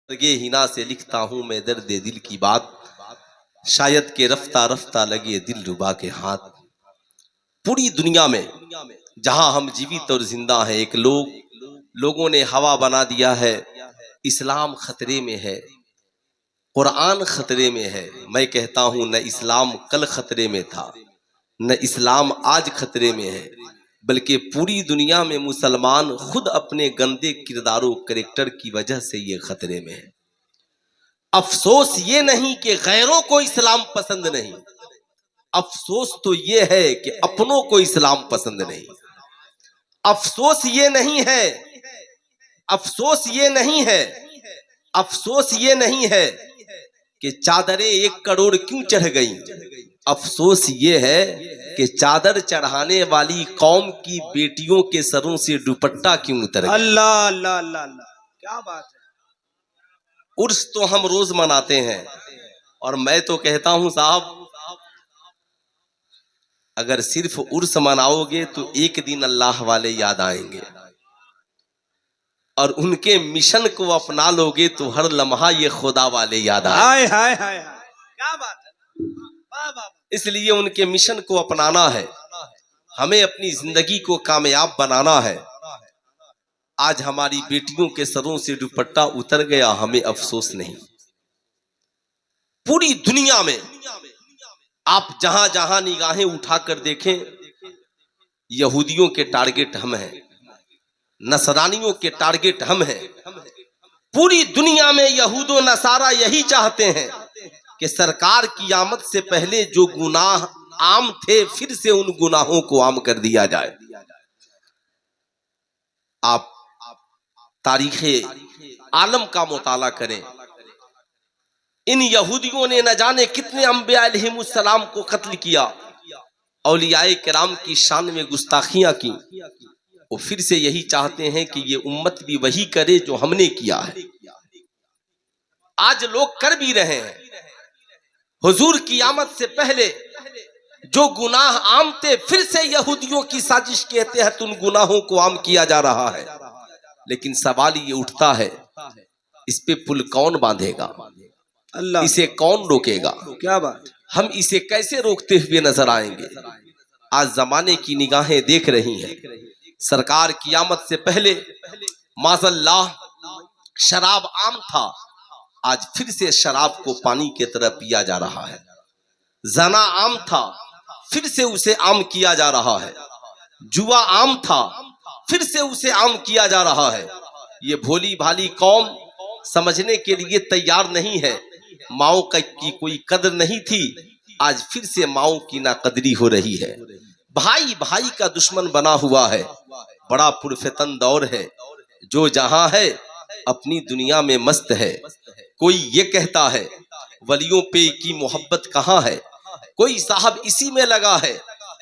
लगे हिना से लिखता हूँ मैं दर्द दिल की बात, शायद के रफ्ता रफ्ता लगे दिल रुबा के हाथ। पूरी दुनिया में जहां हम जीवित और जिंदा हैं, एक लोगों ने हवा बना दिया है। इस्लाम खतरे में है, कुरान खतरे में है। मैं कहता हूं न इस्लाम कल खतरे में था, न इस्लाम आज खतरे में है, बल्कि पूरी दुनिया में मुसलमान खुद अपने गंदे किरदारों कैरेक्टर की वजह से ये खतरे में है। अफसोस ये नहीं कि गैरों को इस्लाम पसंद नहीं, अफसोस तो ये है कि अपनों को इस्लाम पसंद नहीं। अफसोस ये नहीं है, अफसोस ये नहीं है, अफसोस ये नहीं है कि चादरें 1 करोड़ क्यों चढ़ गई। अफसोस ये है कि चादर चढ़ाने वाली कौम की बेटियों के सरों से दुपट्टा क्यों उतर गया। अल्लाह अल्लाह अल्लाह अल्लाह, क्या बात है। उर्स तो हम रोज मनाते हैं, और मैं तो कहता हूं साहब, अगर सिर्फ उर्स मनाओगे तो एक दिन अल्लाह वाले याद आएंगे, और उनके मिशन को अपना लोगे तो हर लम्हा ये खुदा वाले याद आएंगे। हाय हाय हाय, क्या बात है। वाह वाह। इसलिए उनके मिशन को अपनाना है, हमें अपनी जिंदगी को कामयाब बनाना है। आज हमारी बेटियों के सरों से दुपट्टा उतर गया, हमें अफसोस नहीं। पूरी दुनिया में आप जहां जहां निगाहें उठाकर देखें, यहूदियों के टारगेट हम हैं, नसरानियों के टारगेट हम हैं। पूरी दुनिया में यहूदो नसारा यही चाहते हैं कि सरकार की आमद से पहले जो गुनाह आम थे, फिर से उन गुनाहों को आम कर दिया जाए। आप तारीखे आलम का मुताला करें, इन यहूदियों ने न जाने कितने अंबिया अलैहिमुस्सलाम को कत्ल किया, औलियाए किराम की शान में गुस्ताखियां की। वो फिर से यही चाहते हैं कि ये उम्मत भी वही करे जो हमने किया है। आज लोग कर भी रहे हैं। हुजूर की आमद से पहले जो गुनाह आम थे, फिर से यहूदियों की साजिश के तहत उन गुनाहों को आम किया जा रहा है। लेकिन सवाल ये उठता है, इस पे पुल कौन बांधेगा, अल्लाह, इसे कौन रोकेगा, क्या बात। हम इसे कैसे रोकते हुए नजर आएंगे। आज जमाने की निगाहें देख रही हैं, सरकार की आमद से पहले माज़अल्लाह शराब आम था, आज फिर से शराब को पानी की तरह पिया जा रहा है। जना आम था, फिर से उसे आम किया जा रहा है। जुआ आम था, फिर से उसे आम किया जा रहा है। ये भोली भाली कौम समझने के लिए तैयार नहीं है। माओ की कोई कदर नहीं थी, आज फिर से माओ की नाकदरी हो रही है। भाई भाई का दुश्मन बना हुआ है। बड़ा पुरफितन दौर है, जो जहां है अपनी दुनिया में मस्त है। कोई ये कहता है वलियों पे की मोहब्बत कहाँ है, कोई साहब इसी में लगा है।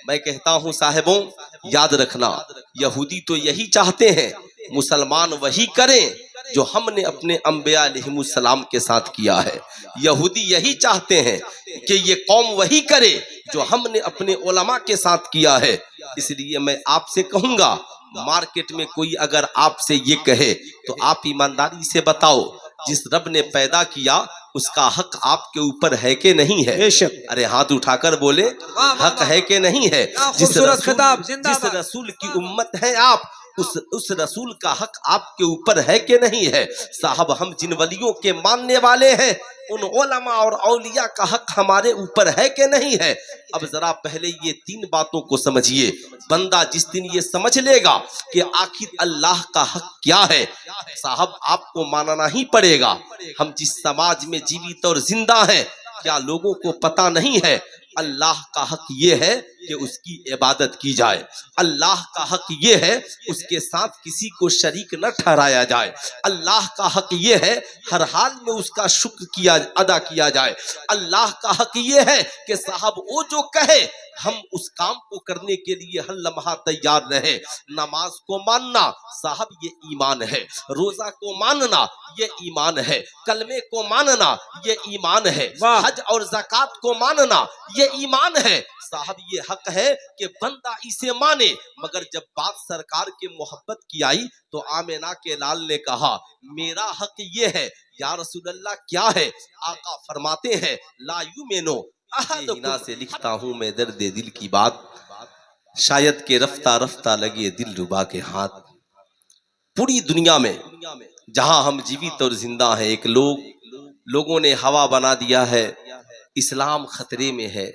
मैं कहता हूँ साहिबों, याद रखना, यहूदी तो यही चाहते हैं मुसलमान वही करें जो हमने अपने अंबिया अलैहिमुस्सलाम के साथ किया है। यहूदी यही चाहते हैं कि ये कौम वही करे जो हमने अपने उलमा के साथ किया है। इसलिए मैं आपसे कहूंगा, मार्केट में कोई अगर आपसे ये कहे तो आप ईमानदारी से बताओ, जिस रब ने पैदा किया उसका हक आपके ऊपर है कि नहीं है। अरे हाथ उठाकर बोले, हक है कि नहीं है। जिस रसूल की उम्मत है आप, उस रसूल का हक आपके ऊपर है कि नहीं है। साहब, हम जिन वलियों के मानने वाले हैं, उन उलमा और औलिया का हक हमारे ऊपर है कि नहीं है। अब जरा पहले ये 3 बातों को समझिए। बंदा जिस दिन ये समझ लेगा कि आखिर अल्लाह का हक क्या है, साहब आपको मानना ही पड़ेगा। हम जिस समाज में जीवित और जिंदा हैं, क्या लोगों को पता नहीं है अल्लाह का हक ये है कि उसकी इबादत की जाए। अल्लाह का हक ये है उसके साथ किसी को शरीक न ठहराया जाए। अल्लाह का हक ये है हर हाल में उसका शुक्र अदा किया जाए। अल्लाह का हक ये है कि साहब वो जो कहे हम उस काम को करने के लिए हर लम्हा तैयार रहे। नमाज को मानना साहब ये ईमान है, रोजा को मानना ये ईमान है, कलमे को मानना ये ईमान है, हज और ज़कात को मानना ये ईमान है। साहब ये हक है कि बंदा इसे माने। मगर जब बात सरकार के मोहब्बत की आई तो आमिना के लाल ने कहा मेरा हक ये है। या रसूल अल्लाह क्या है? आका फरमाते हैं ला युमिनु अहदुकुम से लिखता हूँ मैं दर्द दिल की बात, शायद के रफ्ता रफ्ता लगे दिल रुबा के हाथ। पूरी दुनिया में जहां हम जीवित और जिंदा हैं, एक लोगों ने हवा बना दिया है इस्लाम खतरे में है,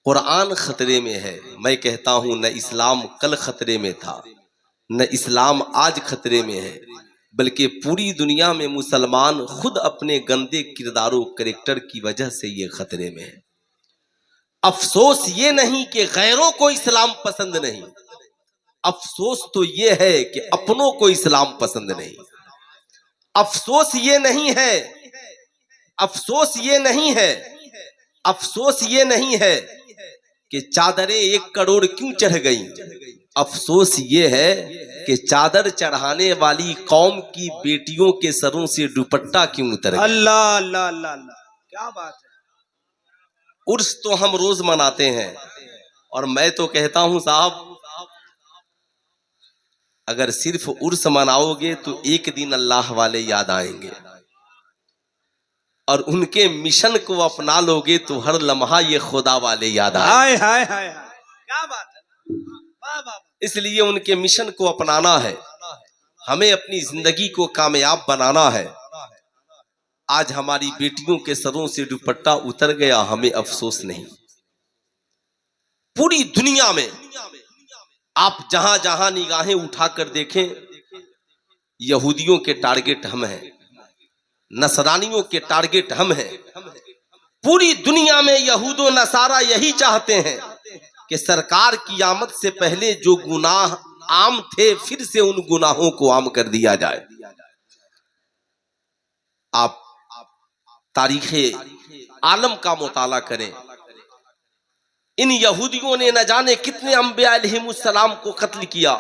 कुरान खतरे में है। मैं कहता हूं न इस्लाम कल खतरे में था, न इस्लाम आज खतरे में है, बल्कि पूरी दुनिया में मुसलमान खुद अपने गंदे किरदारों कैरेक्टर की वजह से ये खतरे में है। अफसोस ये नहीं कि गैरों को इस्लाम पसंद नहीं, अफसोस तो ये है कि अपनों को इस्लाम पसंद नहीं। अफसोस ये नहीं है, अफसोस ये नहीं है, अफसोस ये नहीं है कि चादरें 1 करोड़ क्यों चढ़ गई। अफसोस ये है कि चादर चढ़ाने वाली कौम की बेटियों के सरों से दुपट्टा क्यों उतर गया। अल्लाह अल्लाह अल्लाह अल्लाह, क्या बात है। उर्स तो हम रोज मनाते हैं, और मैं तो कहता हूं साहब अगर सिर्फ उर्स मनाओगे तो एक दिन अल्लाह वाले याद आएंगे, और उनके मिशन को अपना लोगे तो हर लम्हा ये खुदा वाले याद आएंगे। हाय हाय हाय हाय, क्या बात है। वाह वाह। इसलिए उनके मिशन को अपनाना है, हमें अपनी जिंदगी को कामयाब बनाना है। आज हमारी बेटियों के सरों से दुपट्टा उतर गया, हमें अफसोस नहीं। पूरी दुनिया में आप जहां जहां निगाहें उठाकर देखें, यहूदियों के टारगेट हम हैं, नसरानियों के टारगेट हम हैं। पूरी दुनिया में यहूदो नसारा यही चाहते हैं कि सरकार की आमद से पहले जो गुनाह आम थे फिर से उन गुनाहों को आम कर दिया जाए। आप तारीखे आलम का मुताला करें, इन यहूदियों ने न जाने कितने अंबिया अलैहिमुस्सलाम को कत्ल किया,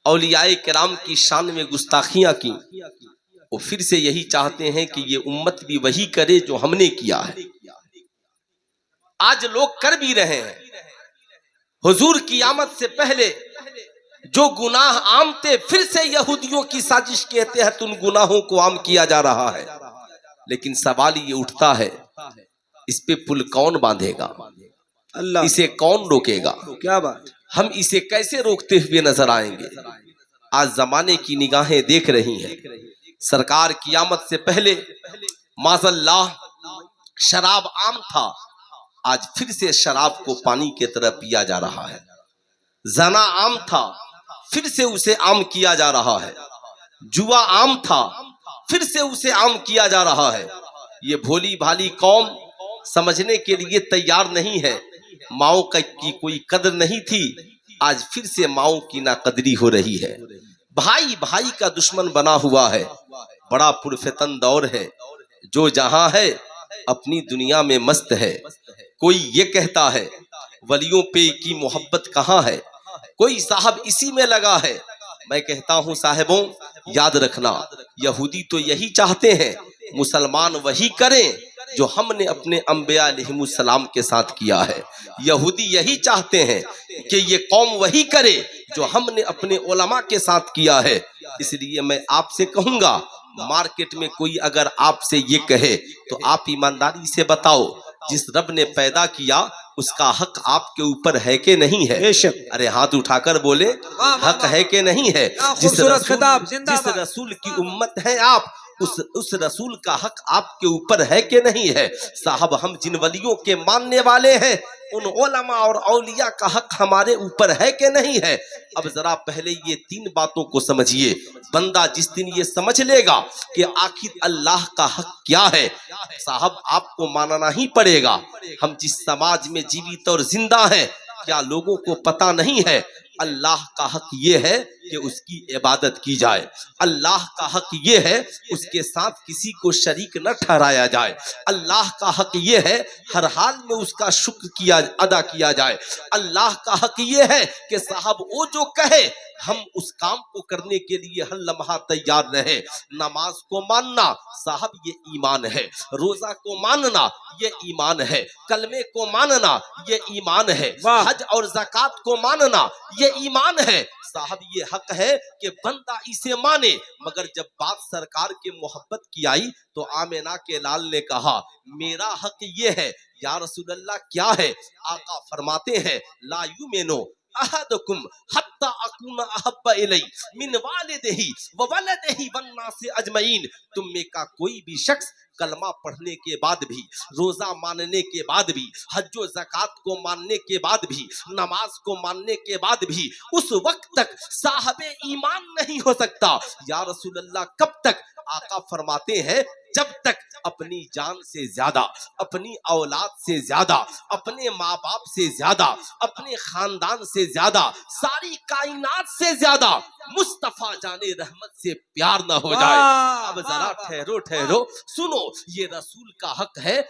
औलियाए किराम की शान में गुस्ताखियां की। वो फिर से यही चाहते हैं कि ये उम्मत भी वही करे जो हमने किया है। आज लोग कर भी रहे हैं। हुजूर की आमद से पहले जो गुनाह आम थे फिर से यहूदियों की साजिश के तहत उन गुनाहों को आम किया जा रहा है। लेकिन सवाल ये उठता है, इस पे पुल कौन बांधेगा, अल्लाह, इसे कौन रोकेगा, क्या बात। हम इसे कैसे रोकते हुए नजर आएंगे। आज जमाने की निगाहें देख रही हैं, सरकार की आमद से पहले माज़अल्लाह शराब आम था, आज फिर से शराब को पानी की तरह पिया जा रहा है। जना आम था, फिर से उसे आम किया जा रहा है। जुआ आम था, फिर से उसे आम किया जा रहा है। ये भोली भाली कौम समझने के लिए तैयार नहीं है। माओ की कोई कदर नहीं थी, आज फिर से माओ की नाकदरी हो रही है। भाई भाई का दुश्मन बना हुआ है। बड़ा पुरफितन दौर है, जो जहां है अपनी दुनिया में मस्त है। कोई ये कहता है वलियों पे की मोहब्बत कहाँ है, कोई साहब इसी में लगा है। मैं कहता हूँ साहिबों, याद रखना, यहूदी तो यही चाहते हैं मुसलमान वही करें जो हमने अपने अंबिया अलैहिमुस्सलाम के साथ किया है। यहूदी यही चाहते हैं कि ये कौम वही करे जो हमने अपने उलमा के साथ किया है। इसलिए मैं आपसे कहूंगा, मार्केट में कोई अगर आपसे ये कहे तो आप ईमानदारी से बताओ, जिस रब ने पैदा किया उसका हक आपके ऊपर है कि नहीं है? अरे हाथ उठाकर बोले, हक है कि नहीं है? जिस रसूल की उम्मत है आप, उस रसूल का हक आपके ऊपर है कि नहीं है? साहब, हम जिन वलियों के मानने वाले हैं उन उलमा और औलिया का हक हमारे ऊपर है कि नहीं है? अब जरा पहले ये 3 बातों को समझिए। बंदा जिस दिन ये समझ लेगा कि आखिर अल्लाह का हक क्या है, साहब आपको मानना ही पड़ेगा। हम जिस समाज में जीवित और जिंदा हैं, क्या लोगों को पता नहीं है अल्लाह का हक ये है कि उसकी इबादत की जाए। अल्लाह का हक ये है उसके साथ किसी को शरीक न ठहराया जाए। अल्लाह का हक ये है हर हाल में उसका शुक्र अदा किया जाए। अल्लाह का हक ये है कि साहब वो जो कहे हम उस काम को करने के लिए हर लम्हा तैयार रहे। नमाज को मानना साहब ये ईमान है, रोजा को मानना ये ईमान है, कलमे को मानना ये ईमान है, हज और ज़कात को मानना ये ईमान है। साहब ये हक है कि बंदा इसे माने। मगर जब बात सरकार के मोहब्बत की आई तो आमिना के लाल ने कहा मेरा हक ये है। या रसूल अल्लाह क्या है? आका फरमाते हैं ला युमिनु अहदुकुम हत्ता अकुना अहब्बा इलै मिन वालिदिही व वलदिही वन्नासि अजमईन। तुम में का कोई भी शख्स कलमा पढ़ने के बाद भी, रोजा मानने के बाद भी, हज व ज़कात को मानने के बाद भी, नमाज को मानने के बाद भी उस वक्त तक साहबे ईमान नहीं हो सकता। या रसूल अल्लाह कब तक? आका फरमाते हैं जब तक अपनी जान से ज्यादा, अपनी औलाद से ज्यादा, अपने माँ बाप से ज्यादा, अपने खानदान से ज्यादा, सारी कायनात से ज्यादा मुस्तफा जाने रहमत से प्यार ना हो जाए। अब जरा ठहरो सुनो, ये रसूल का हक है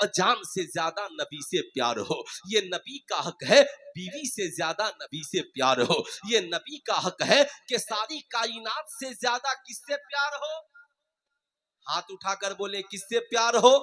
जान से ज्यादा नबी से प्यार हो। ये नबी का हक है बीवी से ज्यादा नबी से प्यार हो। ये नबी का हक है कि सारी कायनात से ज्यादा किससे प्यार हो? हाथ उठाकर बोले किससे प्यार हो?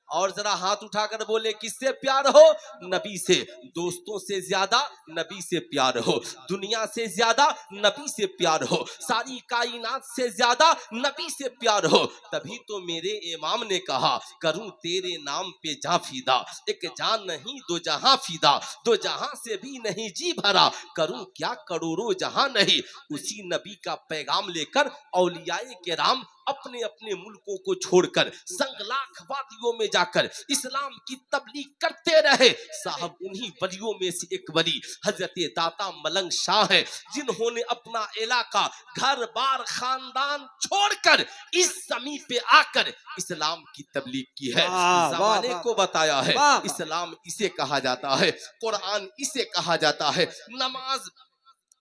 और जरा हाथ उठाकर बोले किससे प्यार हो? नबी से। दोस्तों से ज्यादा नबी से प्यार हो, दुनिया से ज्यादा नबी से प्यार हो, सारी कायनात से ज्यादा नबी से प्यार हो। तभी तो मेरे इमाम ने कहा करूं तेरे नाम पे जा फीदा, एक जान नहीं दो जहां फीदा, दो जहां से भी नहीं जी भरा, करूं क्या करोड़ों जहां नहीं। उसी नबी का पैगाम लेकर औलियाए किराम अपने अपने मुल्कों को छोड़कर संगलाख वादियों में जाकर इस्लाम की तबलीग करते रहे। साहब उन्हीं वलियों में से एक वली हजरत दाता मलंग शाह है, जिन्होंने अपना इलाका, घर बार, खानदान छोड़कर इस जमीन पे आकर इस्लाम की तबलीग की है। जमाने को बताया है इस्लाम इसे कहा जाता है, कुरान इसे कहा जाता है, नमाज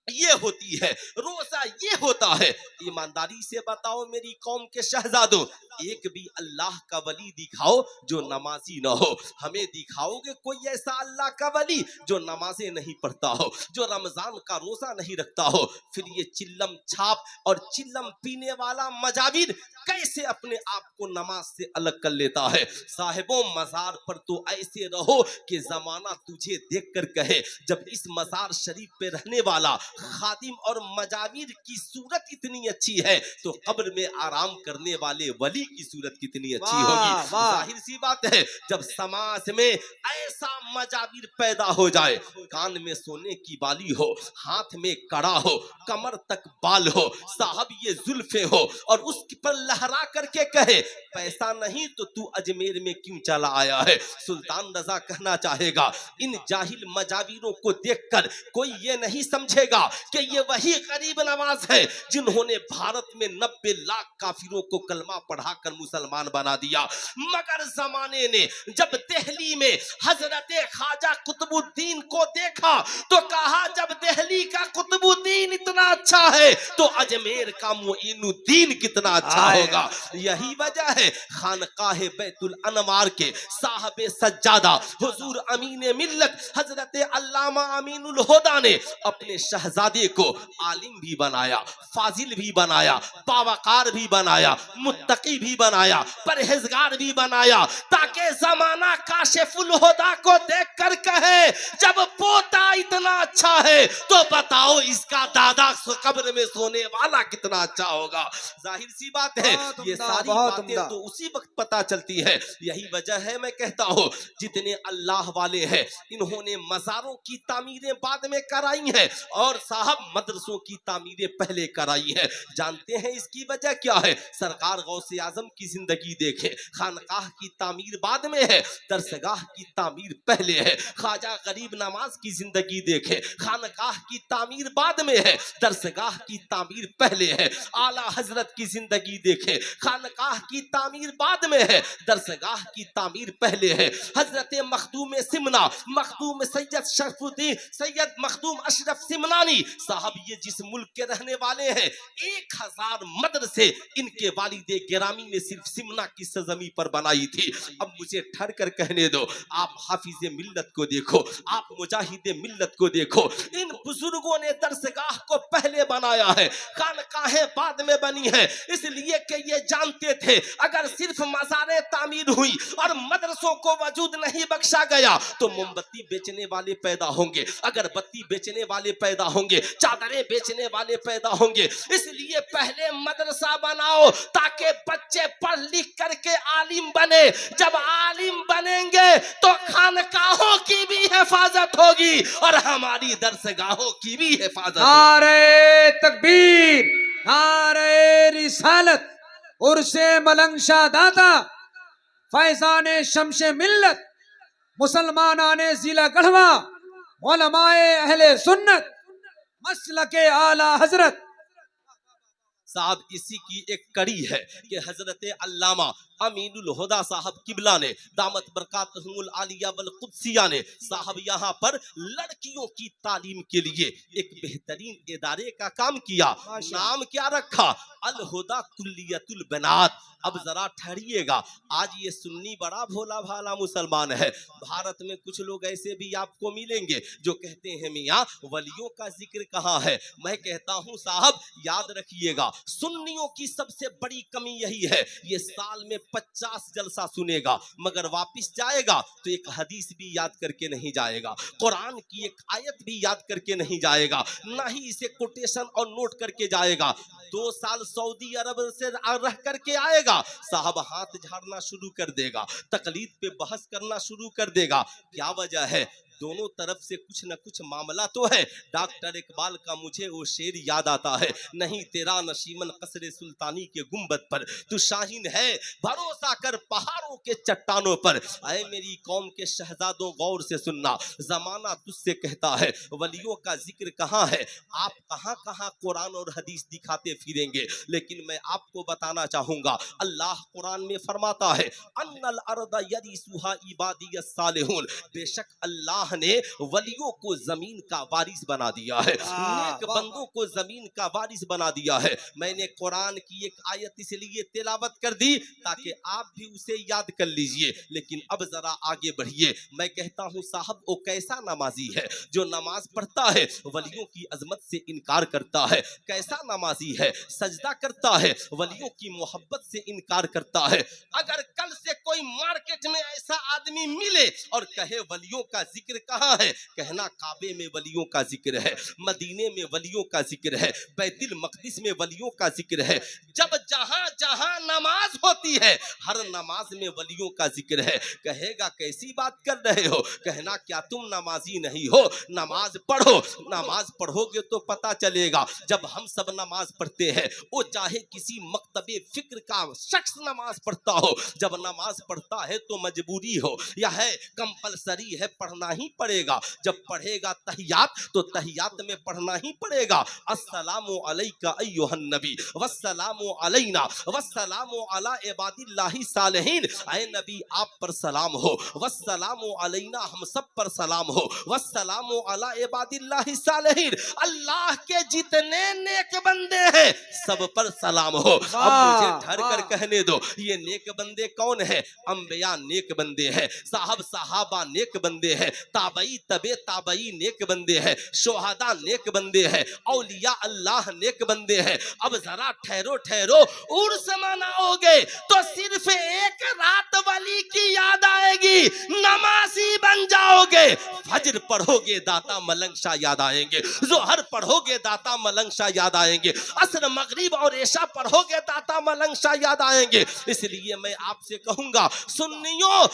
ये होती है, रोजा ये होता है। ईमानदारी से बताओ मेरी कौम के शहजादों, एक भी अल्लाह का वली दिखाओ जो नमाजी ना हो। हमें दिखाओगे कोई ऐसा अल्लाह का वली जो नमाजें नहीं पढ़ता हो, जो रमजान का रोजा नहीं रखता हो? फिर ये चिल्लम छाप और चिल्लम पीने वाला मजाविर कैसे अपने आप को नमाज से अलग कर लेता है? साहिबों मजार पर तो ऐसे रहो कि जमाना तुझे देखकर कहे जब इस मजार शरीफ पे रहने वाला खादिम और मजाविर की सूरत इतनी अच्छी है तो कब्र में आराम करने वाले वली की सूरत कितनी अच्छी होगी। जाहिर सी बात है जब समाज में ऐसा मजाविर पैदा हो जाए, कान में सोने की बाली हो, हाथ में कड़ा हो, कमर तक बाल हो, साहब ये जुल्फे हो और उसके पर लहरा करके कहे पैसा नहीं तो तू अजमेर में क्यों चला आया है? सुल्तान रजा कहना चाहेगा इन जाहिल मजाविरों को देखकर कोई ये नहीं समझेगा कि ये वही गरीब नवाज है जिन्होंने भारत में 90 लाख काफिरों को कलमा पढ़ाकर मुसलमान बना दिया। मगर जमाने ने जब दिल्ली में हजरत ख्वाजा कुतुबुद्दीन को देखा तो कहा जब दिल्ली का कुतुबुद्दीन इतना अच्छा है तो अजमेर का मोइनुद्दीन कितना अच्छा होगा। यही वजह है खानकाह बैतुल अनवार के साहब सज्जादा हुजूर अमीन मिल्लत हजरत अल्लामा अमीनुल हुदा ने अपने शहजादे को आलिम भी बनाया, फाजिल भी बनाया, बावकार भी बनाया, मुत्तकी भी बनाया, परहेजगार भी बनाया, ताकि जमाना काशिफुल हुदा को देखकर कहे जब पोता इतना अच्छा है तो बताओ इसका दादा कब्र में सोने वाला कितना अच्छा होगा। जाहिर सी बात है ये सारी बातें तो उसी वक्त पता चलती है। यही वजह है मैं कहता हूँ जितने अल्लाह वाले हैं इन्होंने मज़ारों की तामीरें बाद में कराई हैं और साहब मदरसों की तामीरें पहले कराई है। जानते हैं इसकी वजह क्या है? सरकार गौसे आजम की जिंदगी देखे, खानकाह की तामीर बाद में है, दरसगाह की तामीर पहले है। ख्वाजा गरीब नवाज की जिंदगी देखे, खानकाह की तामीर बाद में है, दरसगाह की तामीर पहले है। आला हजरत की जिंदगी देखे, खानकाह की तामीर बाद में है, दरसगाह की तामीर पहले है। हजरत मखदूम सिमना, मखदूम सैयद शरफुद्दीन सैयद मखदूम अशरफ सिमनानी साहब, ये जिस मुल्क के रहने वाले हैं, 1000 मदरसे इनके वालिदे गिरामी ने सिर्फ सिमना की सरजमी पर बनाई थी। अब मुझे ठहर कर कहने दो, आप हाफिज मिल्लत को देखो, आप मुजाहिद मिल्लत को देखो, इन बुजुर्गों ने दरसगाह को पहले बनाया है, खानकाहें बाद में बनी है, इसलिए कि ये जानते थे अगर सिर्फ मज़ारें तामीर हुई और मदरसों को वजूद नहीं बख्शा गया तो मोमबत्ती बेचने वाले पैदा होंगे, अगरबत्ती बेचने वाले पैदा होंगे, चादरें बेचने वाले पैदा होंगे। इसलिए पहले मदरसा बनाओ ताकि बच्चे पढ़ लिख करके आलिम बने। जब आलिम बनेंगे तो खानकाहों की भी हिफाजत होगी और हमारी दरसगाहों की भी हिफाजत होगी। नारे तकबीर, नारे रिसालत, उर्से मलंगशा दाता, फैजाने शमशे मिल्लत, मुसलमानाने जिला गढ़वा, उलमाए अहले सुन्नत, मसलके आला हजरत। साहब इसी की एक कड़ी है कि हजरत अल्लामा अमीनुल हुदा साहब किबला ने दामत बरकातहुमुल आलिया वल कुद्सिया ने साहब यहाँ पर लड़कियों की तालीम के लिए एक बेहतरीन इदारे का काम किया। नाम क्या रखा? अल हुदा कुल्लियतुल बनात। अब जरा ठहरिएगा, आज ये सुन्नी बड़ा भोला भाला मुसलमान है। भारत में कुछ लोग ऐसे भी आपको मिलेंगे जो कहते हैं मियाँ वलियों का जिक्र कहाँ है। मैं कहता हूँ साहब याद रखिएगा, सुन्नियों की सबसे बड़ी कमी यही है, ये साल में 50 जलसा सुनेगा मगर वापिस जाएगा तो एक हदीस भी याद करके नहीं जाएगा, कुरान की एक आयत भी याद करके नहीं जाएगा, ना ही इसे कोटेशन और नोट करके जाएगा। 2 साल सऊदी अरब से रह करके आएगा, साहब हाथ झाड़ना शुरू कर देगा, तकलीद पे बहस करना शुरू कर देगा। क्या वजह है? दोनों तरफ से कुछ न कुछ मामला तो है। डॉक्टर इकबाल का मुझे वो शेर याद आता है, नहीं तेरा नशीमन कसरे सुल्तानी के गुंबद पर, तू शाहीन है भरोसा कर पहाड़ों के चट्टानों पर। ऐ मेरी कौम के शहजादों गौर से सुनना, जमाना तुझसे कहता है वलियों का जिक्र कहाँ है। आप कहाँ कहाँ कुरान और हदीस दिखाते फिरेंगे, लेकिन मैं आपको बताना चाहूंगा अल्लाह कुरान में फरमाता है अन्नल अर्दा यरिसुहा इबादियस सालिहून, बेशक अल्लाह ने वलियों को जमीन का वारिस बना दिया है, नेक बंदों को जमीन का वारिस बना दिया है। मैंने कुरान की एक आयत इसलिए तिलावत कर दी ताकि आप भी उसे याद कर लीजिए, लेकिन अब जरा आगे बढ़िए। मैं कहता हूं साहब वो कैसा नमाजी है जो नमाज पढ़ता है वलियों की अजमत से इनकार करता है, कैसा नमाजी है सजदा करता है वलियों की मोहब्बत से इनकार करता है। अगर कल से कोई मार्केट में ऐसा आदमी मिले और कहे वलियों का जिक्र कहाँ है, कहना काबे में वलियों का जिक्र है, मदीने में वलियों का जिक्र है, बैतुल मक़दिस में वलियों का जिक्र है। जब जहां जहां नमाज होती है हर नमाज में वलियों का जिक्र है। कहेगा कैसी बात कर रहे हो, कहना क्या तुम नमाजी नहीं हो? नमाज पढ़ो, नमाज पढ़ोगे तो पता चलेगा। जब हम सब नमाज पढ़ते हैं, वो चाहे किसी मकतबे फिक्र का शख्स नमाज पढ़ता हो, जब नमाज पढ़ता है तो मजबूरी हो या है कंपलसरी है, पढ़ना ही पड़ेगा। जब पढ़ेगा तहियात तो तहियात में पढ़ना ही पड़ेगा। अस्सलामु अलैका अय्युहन नबी वस्सलामु अलैना वस्सलामु अला इबादिल्लाहि सालिहीन। ऐ नबी आप पर सलाम हो, वस्सलामु अलैना हम सब पर सलाम हो, वस्सलामु अला इबादिल्लाहि सालिहीन। अल्लाह के जितने नेक बंदे हैं सब पर सलाम हो। अब मुझे ठहर कर कहने दो, ये नेक बंदे कौन है? अंबिया नेक बंदे हैं साहब, सहाबा नेक बंदे हैं, ताबई तबे ताबई नेक बंदे हैं, शोहदा नेक बंदे हैं, औलिया अल्लाह नेक बंदे हैं। अब जरा ठहरो ठहरो, उर्स मनाओगे तो सिर्फ एक रात वाली की याद आएगी, नमाजी बन जाओगे। फजर पढ़ोगे दाता मलंग शाह याद आएंगे, जोहर पढ़ोगे दाता मलंग शाह याद आएंगे, असर मगरिब और ऐशा पढ़ोगे दाता मलंग शाह याद आएंगे। इसलिए मैं आपसे कहूंगा सुन्नियों,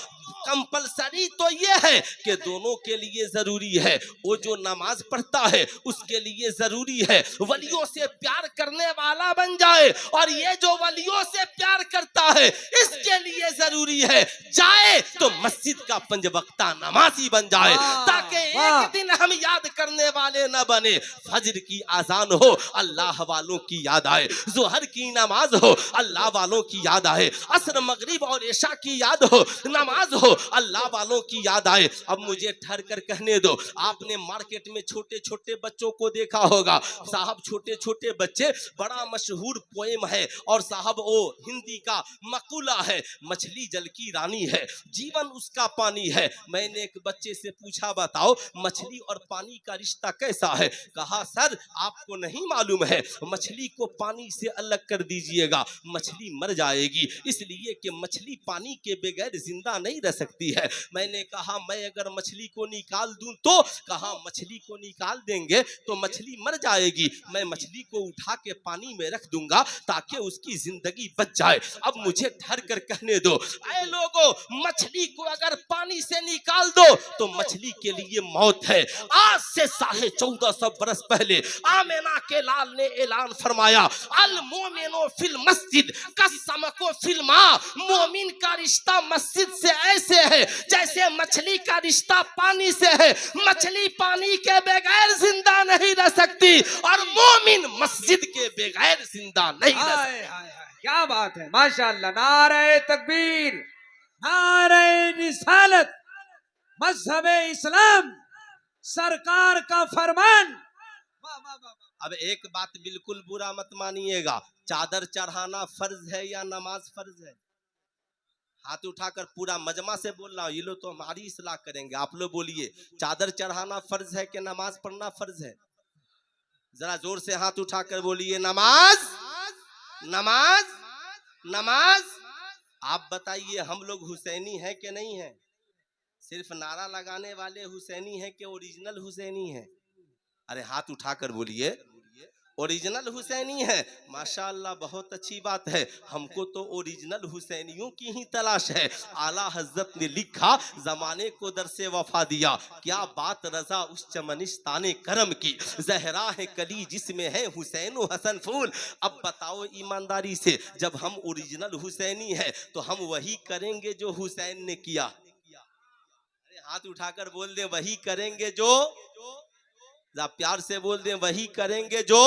कंपलसरी तो ये है कि दोनों के लिए जरूरी है, वो जो नमाज पढ़ता है उसके लिए जरूरी है वलियों से प्यार करने वाला बन जाए, और ये जो वलियों से प्यार करता है इसके लिए जरूरी है जाए तो मस्जिद का 5 वक्ता नमाजी बन जाए। ताकि वाह। एक दिन हम याद करने वाले न बने। फजर की आजान हो अल्लाह वालों की याद आए, जोहर की नमाज हो अल्लाह वालों की याद आए, असर मगरिब और इशा की याद हो, नमाज हो अल्लाह वालों की याद आए। अब मुझे ठहर कर कहने दो, आपने मार्केट में छोटे छोटे बच्चों को देखा होगा साहब, छोटे छोटे बच्चे, बड़ा मशहूर पोएम है और साहब वो हिंदी का मकूला है, मछली जल की रानी है, जीवन उसका पानी है। मैंने एक बच्चे से पूछा बताओ मछली और पानी का रिश्ता कैसा है? कहा सर आपको नहीं मालूम है, मछली को पानी से अलग कर दीजिएगा मछली मर जाएगी, इसलिए कि मछली पानी के बगैर जिंदा नहीं रह सकती है। मैंने कहा मैं अगर मछली को निकाल दूं तो? कहा मछली को निकाल देंगे तो मछली मर जाएगी, मैं मछली को उठा के पानी में रख दूंगा ताकि उसकी जिंदगी बच जाए। अब मुझे ठहर कर कहने दो, ऐ लोगों, मछली को अगर पानी से निकाल दो तो मछली के लिए मौत है। आज से 1450 बरस पहले आमिना के लाल ने ऐलान फरमाया, अल मोमिनो फिल मस्जिद कसमको फिल माँ, मोमिन का रिश्ता मस्जिद से ऐसे है जैसे मछली का रिश्ता पानी से है। मछली पानी के बगैर जिंदा नहीं रह सकती और मोमिन मस्जिद के बगैर जिंदा नहीं रह सकती। हाय हाय हाय, क्या बात है, माशाअल्लाह। नारे तकबीर, नारे रिसालत, मजहबे इस्लाम, सरकार का फरमान। वाह वाह वाह वाह। अब एक बात बिल्कुल बुरा मत मानिएगा, चादर चढ़ाना फर्ज है या नमाज फर्ज है? हाथ उठाकर पूरा मजमा से बोल रहा हूं, ये लोग तो हमारी इस्लाह करेंगे। आप लोग बोलिए, चादर चढ़ाना फर्ज है कि नमाज पढ़ना फर्ज है? जरा जोर से हाथ उठाकर बोलिए, नमाज नमाज नमाज। आप बताइए हम लोग हुसैनी हैं कि नहीं हैं? सिर्फ नारा लगाने वाले हुसैनी हैं कि ओरिजिनल हुसैनी हैं? अरे हाथ उठाकर बोलिए, ओरिजिनल हुसैनी है। माशाअल्लाह, बहुत अच्छी बात है, हमको तो ओरिजिनल हुसैनियों की ही तलाश है। आला हजरत ने लिखा, जमाने को दर से वफा दिया, क्या बात रजा उस चमनिस्ताने करम की, जहरा है कली जिसमें है हुसैन व हसन फूल। अब बताओ ईमानदारी से, जब हम ओरिजिनल हुसैनी है तो हम वही करेंगे जो हुसैन ने किया। अरे हाथ उठाकर बोल दे, वही करेंगे जो, प्यार से बोल दें, वही करेंगे जो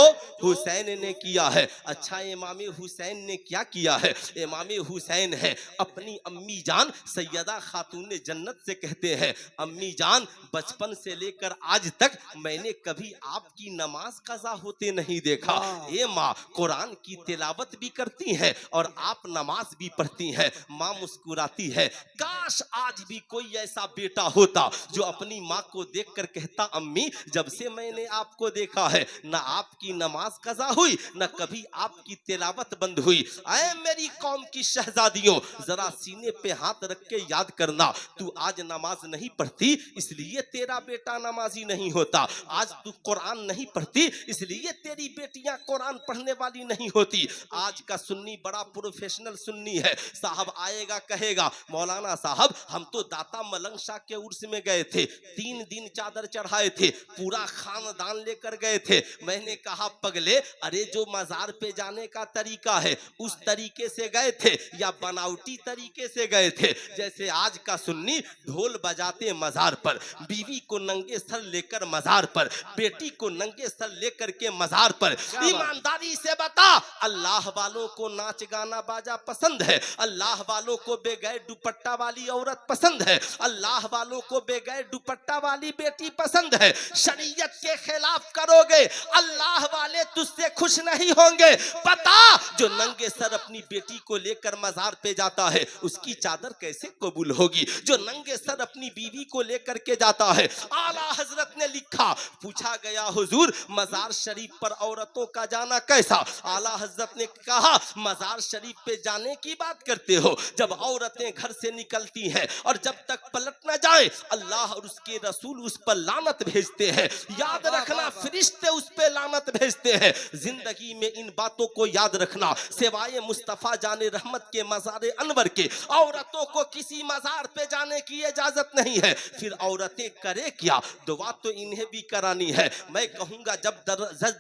हुसैन ने किया है। अच्छा, इमाम हुसैन ने क्या किया है? इमाम हुसैन है अपनी अम्मी जान सैयदा खातून जन्नत से कहते हैं, अम्मी जान बचपन से लेकर आज तक मैंने कभी आपकी नमाज कज़ा होते नहीं देखा। ये माँ कुरान की तिलावत भी करती हैं और आप नमाज भी पढ़ती हैं। माँ मुस्कुराती है, काश आज भी कोई ऐसा बेटा होता जो अपनी माँ को देखकर कहता, अम्मी जब से मैंने आपको देखा है न आपकी नमाज कज़ा हुई न कभी आपकी तिलावत बंद हुई। ऐ मेरी कौम की शहजादियों, जरा सीने पे हाथ रख के याद करना, तू आज नमाज नहीं पढ़ती इसलिए तेरा बेटा नमाजी नहीं होता। आज तू कुरान नहीं पढ़ती इसलिए तेरी बेटियां कुरान पढ़ने वाली नहीं होती। आज का सुन्नी बड़ा प्रोफेशनल सुन्नी है, साहब आएगा कहेगा, मौलाना साहब हम तो दाता मलंग शाह के उर्स में गए थे, 3 दिन चादर चढ़ाए थे, पूरा खानदान लेकर गए थे। मैंने कहा पगले, अरे जो मजार पे जाने का तरीका है उस तरीके से गए थे या बनावटी तरीके से गए थे? जैसे आज का सुन्नी ढोल बजाते मजार पर, बीवी को नंगे सर लेकर मजार पर, बेटी को नंगे सर लेकर के मजार पर। ईमानदारी से बता, अल्लाह वालों को नाच गाना बाजा पसंद है, अल्लाह वालों को बेगैर दुपट्टा वाली औरत पसंद है, अल्लाह वालों को बेगैर दुपट्टा वाली बेटी पसंद है। शरीयत के खिलाफ करोगे, अल्लाह वाले तुझसे खुश नहीं होंगे। पता, जो नंगे सर अपनी बेटी को लेकर मजार पे जाता है उसकी चादर कैसे कबूल होगी? जो नंगे सर अपनी बीवी को लेकर के जाता है, आला हजरत ने लिखा, पूछा गया हुजूर मजार शरीफ पर औरतों का जाना कैसा? आला हजरत ने कहा, मजार शरीफ पे जाने की बात करते हो, जब औरतें घर से निकलती हैं और जब तक पलट न जाए अल्लाह और उसके रसूल उस पर लानत भेजते हैं। याद रखना, फरिश्ते उस पे लानत भेजते हैं। जिंदगी में इन बातों को याद रखना, सिवाय मुस्तफा जाने रहमत के मज़ार अनवर के औरतों को किसी मज़ार पे जाने की इजाजत नहीं है। फिर औरतें करे क्या? दुआ तो इन्हें भी करानी है। मैं कहूंगा जब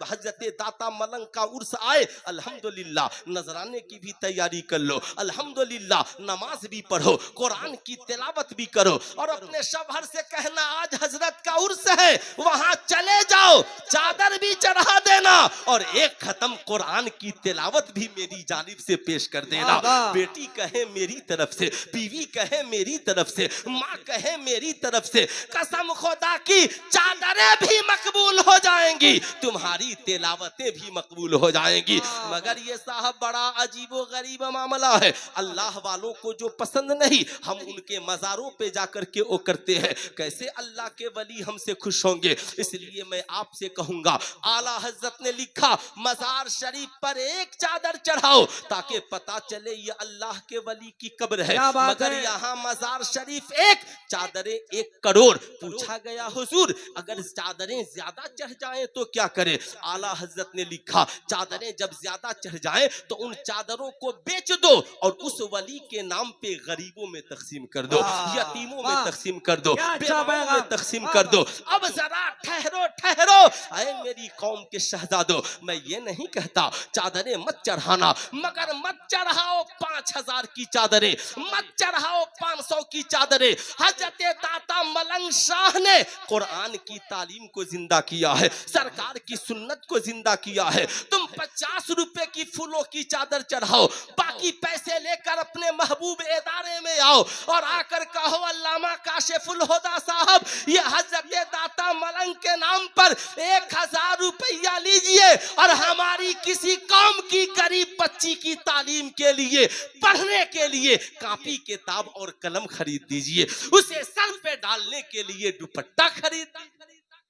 हजरत दाता मलंग का उर्स आए, अल्हम्दुलिल्लाह नजराने की भी तैयारी कर लो, अल्हम्दुलिल्लाह नमाज भी पढ़ो, कुरान कुरान की तिलावत भी करो और अपने शौहर से कहना आज हजरत का उर्स है, वहां चले जाओ, चादर भी चढ़ा देना और एक खत्म कुरान की तिलावत भी मेरी जानिब से पेश कर देना। बेटी कहे मेरी तरफ से, बीवी कहे मेरी तरफ से, माँ कहे मेरी तरफ से, कसम खुदा की चादरें भी मकबूल हो जाएंगी, तुम्हारी तिलावतें भी मकबूल हो जाएंगी। मगर ये साहब बड़ा अजीबो गरीब मामला है, अल्लाह वालों को जो पसंद नहीं हम उनके मज़ारों पे जाकर के वो करते हैं। कैसे अल्लाह के वली हमसे खुश होंगे? इसलिए मैं आपसे कहूंगा, आला हजरत ने लिखा मज़ार शरीफ पर एक चादर चढ़ाओ ताकि पता चले ये अल्लाह के वली की कब्र है। मगर यहाँ मज़ार शरीफ एक, चादरें 1 करोड़। पूछा गया हुजूर अगर चादरें ज्यादा चढ़ जाएं तो क्या करे? आला हजरत ने लिखा चादरें जब ज्यादा चढ़ जाएं तो उन चादरों को बेच दो और उस वली के नाम पे गरीबों में तकसीम कर दो, यतीमों में तकसीम कर दो, बेवाओं में तकसीम कर दो। अब जरा ठहरो ठहरो, अरे मेरी कौम के शहजादों, मैं ये नहीं कहता चादरें मत चढ़ाना, मगर मत चढ़ाओ 5000 की चादरें, मत चढ़ाओ 500 की चादरें। हजरत दाता मलंग शाह ने कुरान की तालीम को जिंदा किया है, सरकार की सुन्नत को जिंदा किया है। तुम 50 रुपए की फूलों की चादर चढ़ाओ, बाकी पैसे लेकर अपने महबूब इदारे में आओ और आकर कहो अल्लामा काशिफुल हुदा साहब ये हजरत दाता मलंग के नाम पर 1000 रुपया लीजिए और हमारी किसी कौम की गरीब बच्ची की तालीम के लिए, पढ़ने के लिए कापी किताब और कलम खरीद दीजिए, उसे सर पे डालने के लिए दुपट्टा खरीद।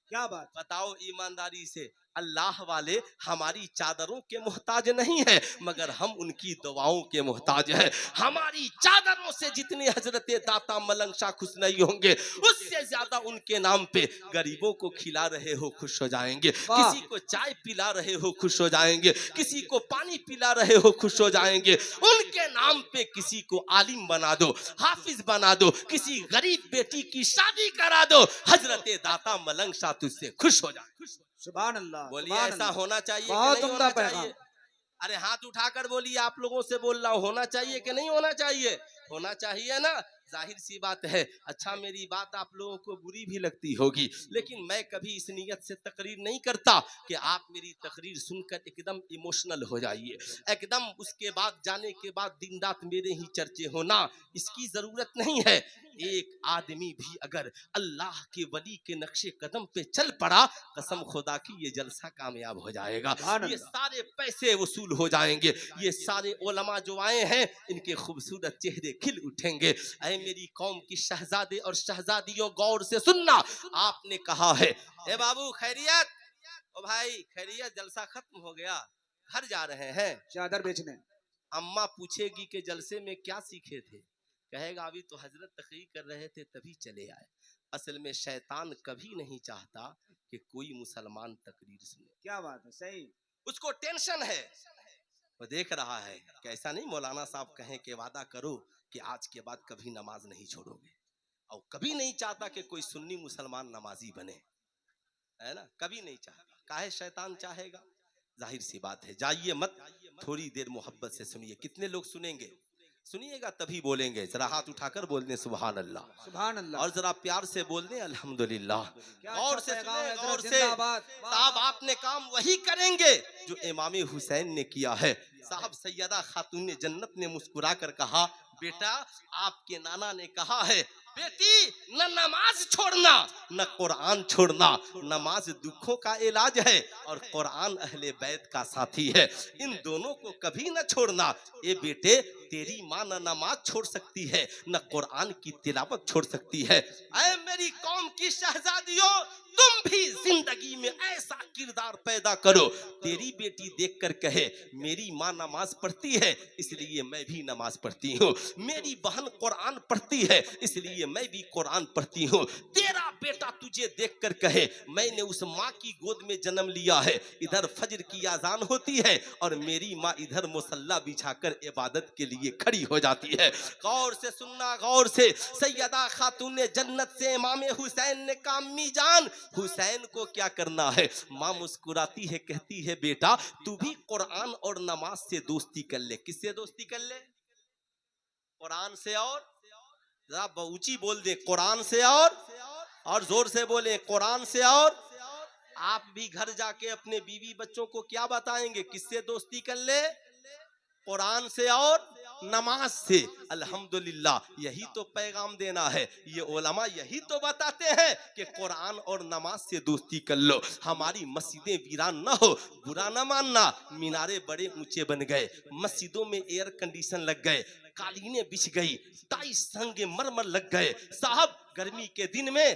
क्या बात? बताओ ईमानदारी से, अल्लाह वाले हमारी चादरों के मोहताज नहीं है मगर हम उनकी दुआओं के मोहताज हैं। हमारी चादरों से जितने हजरत दाता मलंग शाह खुश नहीं होंगे उससे ज्यादा उनके नाम पे गरीबों को खिला रहे हो खुश हो जाएंगे, किसी को चाय पिला रहे हो खुश हो जाएंगे, किसी को पानी पिला रहे हो खुश हो जाएंगे। उनके नाम पे किसी को आलिम बना दो, हाफिज बना दो, किसी गरीब बेटी की शादी करा दो, हजरत दाता मलंग शाह तुझसे खुश हो जाए। सुभान अल्लाह। बोलिए ऐसा होना चाहिए कि बहुत नहीं होना पैगाम। चाहिए? अरे हाथ उठाकर बोलिए, आप लोगों से बोल रहा हूँ, होना चाहिए कि नहीं होना चाहिए? होना चाहिए ना, जाहिर सी बात है। अच्छा मेरी बात आप लोगों को बुरी भी लगती होगी लेकिन मैं कभी इस नियत से तकरीर नहीं करता कि आप मेरी तकरीर सुनकर एकदम इमोशनल हो जाइए, एकदम उसके बाद जाने के बाद दिन रात मेरे ही चर्चे होना, इसकी जरूरत नहीं है। एक आदमी भी अगर अल्लाह के वली के नक्शे कदम पे चल पड़ा, कसम खुदा की ये जलसा कामयाब हो जाएगा, ये सारे पैसे वसूल हो जाएंगे, ये सारे उलमा जो आए हैं इनके खूबसूरत चेहरे खिल उठेंगे। ऐ मेरी कौम की शहजादे और शहजादियों गौर से सुनना, आपने कहा है ए बाबू खैरियत, ओ भाई खैरियत, जलसा खत्म हो गया, घर जा रहे हैं चादर बेचने। अम्मा पूछेगी कि जलसे में क्या सीखे थे, कहेगा अभी तो हजरत तकरीर कर रहे थे तभी चले आए। असल में शैतान कभी नहीं चाहता कि कोई मुसलमान तकरीर सुने। क्या बात है, सही। उसको टेंशन है, वो देख रहा है कैसा नहीं मौलाना साहब कहें कि वादा करो कि आज के बाद कभी नमाज नहीं छोड़ोगे, और कभी नहीं चाहता कि कोई सुन्नी मुसलमान नमाजी बने, है ना, कभी नहीं चाहता। काहे शैतान चाहेगा? जाहिर सी बात है। जाइए मत, थोड़ी देर मोहब्बत से सुनिए। कितने लोग सुनेंगे? सुनिएगा तभी बोलेंगे। जरा हाथ उठाकर बोल दें सुभान अल्लाह, सुभान अल्लाह, और जरा प्यार से बोल दें अल्हम्दुलिल्लाह। और से सुने, और से जिंदाबाद। साहब आपने काम वही करेंगे जो इमाम हुसैन ने किया है। साहब सैयदा खातून जन्नत ने मुस्कुरा कर कहा, बेटा आपके नाना ने कहा है बेटी न नमाज छोड़ना न कुरान छोड़ना, नमाज दुखों का इलाज है और कुरान अहले बैत का साथी है, इन दोनों को कभी न छोड़ना। ए बेटे तेरी माँ न नमाज छोड़ सकती है न कुरान की तिलावत छोड़ सकती है। ऐ मेरी कौम की शहजादियों, तुम भी जिंदगी में ऐसा किरदार पैदा करो, तेरी बेटी देखकर कहे मेरी माँ नमाज पढ़ती है इसलिए मैं भी नमाज पढ़ती हूँ, मेरी बहन कुरान पढ़ती है इसलिए मैं भी कुरान पढ़ती हूँ। तेरा बेटा तुझे देखकर कहे मैंने उस माँ की गोद में जन्म लिया है, इधर फजर की अजान होती है और मेरी माँ इधर मुसल्ला बिछाकर इबादत के लिए खड़ी हो जाती है। गौर से सुनना, गौर से। सैयदा खातून जन्नत से इमाम हुसैन ने कहा अम्मी जान हुसैन को क्या करना है? माँ मुस्कुराती है, कहती है बेटा तू भी कुरान और नमाज से दोस्ती कर ले। किससे दोस्ती कर ले? कुरान से और जरा ऊंची बोल दे, कुरान से और जोर से बोले, कुरान से। और आप भी घर जाके अपने बीवी बच्चों को क्या बताएंगे, किससे दोस्ती कर ले? कुरान से और नमाज से। अल्हम्दुलिल्लाह, यही तो पैगाम देना है। ये उलमा यही तो बताते हैं कि कुरान और नमाज से दोस्ती कर लो। हमारी मस्जिदें वीरान ना हो, बुरा ना मानना। मीनारे बड़े ऊंचे बन गए, मस्जिदों में एयर कंडीशन लग गए, कालीनें बिछ गई, टाइल्स संगे मरमर लग गए। साहब गर्मी के दिन में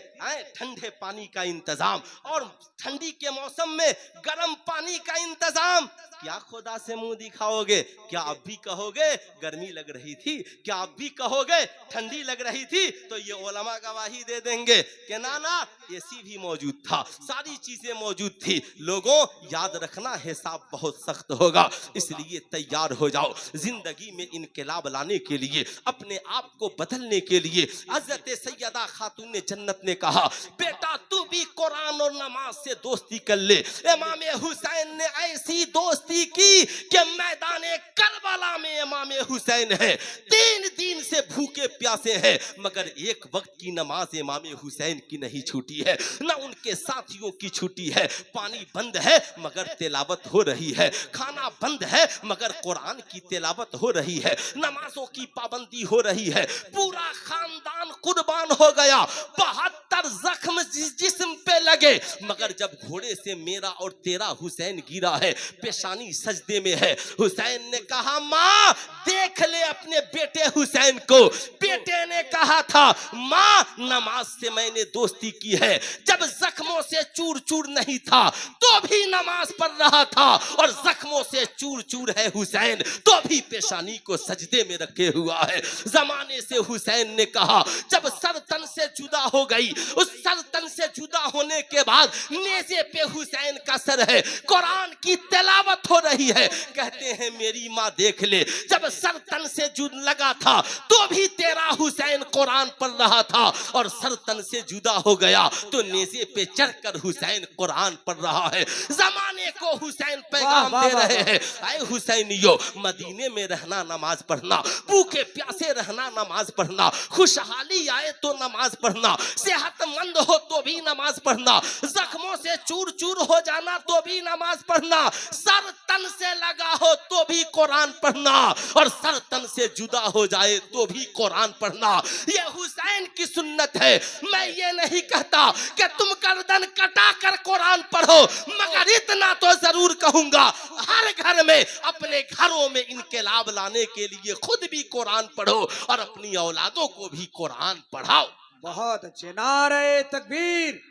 ठंडे पानी का इंतजाम, और ठंडी के मौसम में गर्म पानी का इंतजाम। क्या खुदा से मुंह दिखाओगे? क्या आप भी कहोगे गर्मी लग रही थी? क्या आप भी कहोगे ठंडी लग रही थी? तो ये उलमा गवाही दे देंगे कि ना ना, एसी भी मौजूद था, सारी चीजें मौजूद थी। लोगों याद रखना, हिसाब बहुत सख्त होगा, इसलिए तैयार हो जाओ जिंदगी में इनकलाब लाने के लिए, अपने आप को बदलने के लिए। हजरत सैयदा खातून जन्नत ने कहा, बेटा तू भी कुरान और नमाज से दोस्ती कर ले। इमाम हुसैन ने ऐसी दोस्ती की कि मैदान करबला में इमाम हुसैन है, 3 दिन से भूखे प्यासे हैं, मगर एक वक्त की नमाज इमाम हुसैन की नहीं छूटी है, ना उनके साथियों की छूटी है। पानी बंद है मगर तिलावत हो रही है, खाना बंद है मगर कुरान की तिलावत हो रही है, नमाजों की पाबंदी हो रही है। पूरा खानदान कुर्बान हो गया, 72 जख्म जिस्म पे लगे, मगर जब घोड़े से मेरा और तेरा हुसैन गिरा है, पेशानी सजदे में है। हुसैन ने कहा, माँ देख ले अपने बेटे हुसैन को। बेटे ने कहा था, माँ नमाज से मैंने दोस्ती की है, जब जख्मों से चूर चूर नहीं था तो भी नमाज पढ़ रहा था, और जख्मों से चूर चूर है हुसैन तो भी पेशानी को सजदे में रखे हुआ है। जमाने से हुसैन ने कहा, जब सर तन से जुदा हो गई, उस सर तन से जुदा होने के बाद नेज़े पे हुसैन का सर है, कुरान की तिलावत हो रही है। कहते हैं मेरी माँ देख ले, जब सर तन से जुड़ लगा था तो भी तेरा हुसैन कुरान पढ़ रहा था, और सर तन से जुदा हो गया तो नेज़े पे चढ़कर हुसैन कुरान पढ़ रहा है। जमाने को हुसैन पैगाम दे रहे हैं, आए हुसैनियो, मदीने में रहना नमाज पढ़ना, भूखे प्यासे रहना नमाज पढ़ना, खुशहाली आए तो नमाज पढ़ना, सेहतमंद हो तो भी नमाज पढ़ना, जख्मों से चूर चूर हो जाना तो भी नमाज पढ़ना, सर तन से लगा हो तो भी कुरान पढ़ना, और सर तन से जुदा हो जाए तो भी कुरान पढ़ना। ये हुसैन की सुन्नत है। मैं ये नहीं कहता कि तुम गर्दन कटा कर कुरान पढ़ो, मगर इतना तो जरूर कहूंगा, हर घर में, अपने घरों में इनकलाब लाने के लिए खुद भी कुरान पढ़ो और अपनी औलादों को भी कुरान पढ़ाओ। बहुत अच्छे, नारे तकबीर।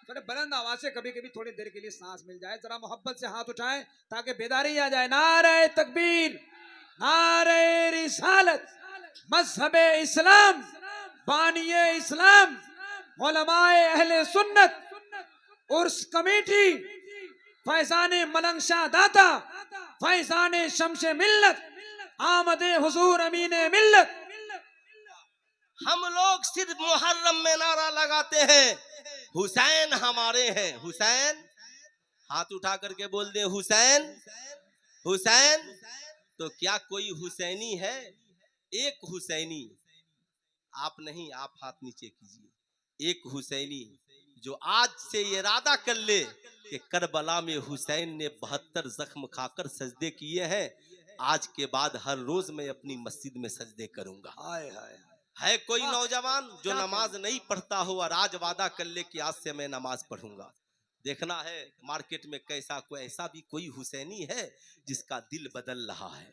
थोड़े बुलंद आवाज से, कभी कभी थोड़ी देर के लिए सांस मिल जाए, जरा मोहब्बत से हाथ उठाएं ताकि बेदारी आ जाए। नारे तकबीर, नारे रिसालत, मजहबे इस्लाम, बानिए इस्लाम, उलमाए अहले सुन्नत, उर्स कमेटी, फैजाने मलंग शाह दाता, फैजाने शमशे मिल्लत, आमदे हुजूर अमीने मिल्लत। हम लोग सिर्फ मुहर्रम में नारा लगाते हैं, हुसैन हमारे हैं। हुसैन, हाथ उठा करके बोल दे, हुसैन हुसैन। तो क्या कोई हुसैनी है? एक हुसैनी, आप नहीं, आप हाथ नीचे कीजिए। एक हुसैनी जो आज से इरादा कर ले कि करबला में हुसैन ने 72 जख्म खाकर सजदे किए हैं, आज के बाद हर रोज मैं अपनी मस्जिद में सजदे करूंगा। हाय हाय। है कोई नौजवान जो नमाज नहीं पढ़ता हो और आज वादा कर ले कि आज से मैं नमाज पढ़ूंगा? देखना है मार्केट में कैसा कोई, ऐसा भी कोई हुसैनी है जिसका दिल बदल रहा है,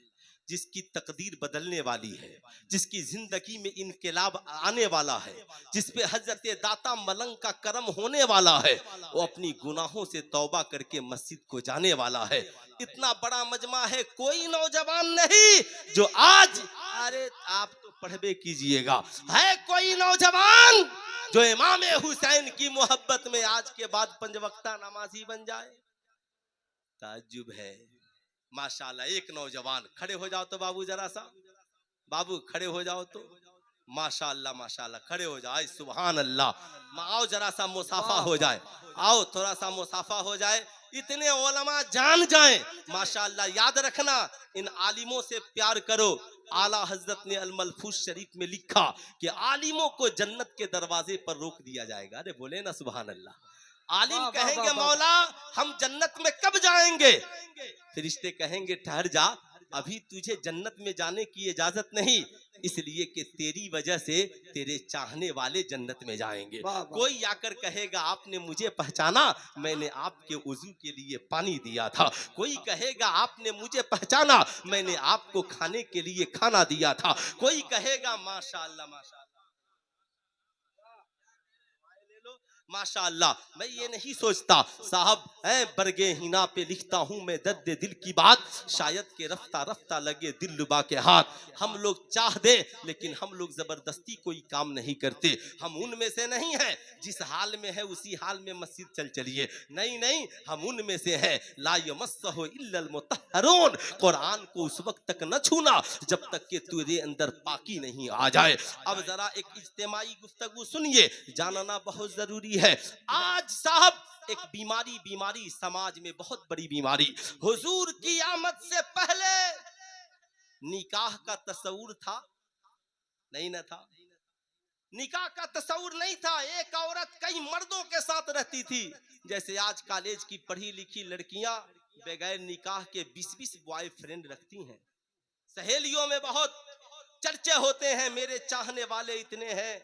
जिसकी तकदीर बदलने वाली है, जिसकी जिंदगी में इनकलाब आने वाला है, जिसपे हजरत दाता मलंग का करम होने वाला है, वो अपनी गुनाहों से तौबा करके मस्जिद को जाने वाला है। इतना बड़ा मजमा है, कोई नौजवान नहीं जो आज, अरे आप तो पढ़बे कीजिएगा, है कोई नौजवान जो इमाम हुसैन की मोहब्बत में आज के बाद 5 वक्ता नमाजी बन जाए? ताज्जुब है। माशाल्लाह, एक नौजवान खड़े हो जाओ तो बाबू, जरा सा बाबू खड़े हो जाओ तो, माशाल्लाह माशाल्लाह, खड़े हो जाओ, सुभान अल्लाह। आओ जरा सा मुसाफा हो जाए, आओ थोड़ा सा मुसाफा हो जाए, इतने उलमा जान जाएं। माशाल्लाह, याद रखना, इन आलिमों से प्यार करो, आला हजरत ने अल मलफूज शरीफ में लिखा कि आलिमों को जन्नत के दरवाजे पर रोक दिया जाएगा। अरे बोले ना सुभान अल्लाह। आलिम वाह, वाह, कहेंगे वाह, वाह। मौला हम जन्नत में कब जाएंगे? फरिश्ते कहेंगे ठहर जा, अभी तुझे जन्नत में जाने की इजाजत नहीं, इसलिए कि तेरी वजह से तेरे चाहने वाले जन्नत में जाएंगे। वाह, वाह। कोई आकर कहेगा आपने मुझे पहचाना, मैंने आपके वजू के लिए पानी दिया था। कोई कहेगा आपने मुझे पहचाना, मैंने आपको खाने के लिए खाना दिया था। कोई कहेगा माशाअल्लाह माशाअल्लाह माशाअल्लाह। मैं ये नहीं सोचता साहब बरगे हिना पे लिखता हूँ मैं दर्द दिल की बात, शायद के रफ्ता रफ्ता लगे दिल लुबा के हाथ। हम लोग चाह दे लेकिन हम लोग जबरदस्ती कोई काम नहीं करते। हम उनमें से नहीं है जिस हाल में है उसी हाल में मस्जिद चल चलिए, नहीं नहीं, हम उनमें से हैं ला यमस्सहु इल्लल मुतहहरून। कुरान को उस वक्त तक न छूना जब तक कि तेरे अंदर पाकी नहीं आ जाए। अब जरा एक इज्तिमाई गुफ्तगू सुनिए, जानना बहुत जरूरी है। आज साहब एक बीमारी समाज में, बहुत बड़ी बीमारी। हुजूर की आमद से पहले निकाह का तस्वुर था? नहीं न था। निकाह का तस्वुर नहीं था। एक औरत कई मर्दों के साथ रहती थी। जैसे आज कॉलेज की पढ़ी लिखी लड़कियां बगैर निकाह के 20-20 बॉयफ्रेंड रखती हैं। सहेलियों में बहुत चर्चे होते हैं, मेरे चाहने वाले इतने हैं,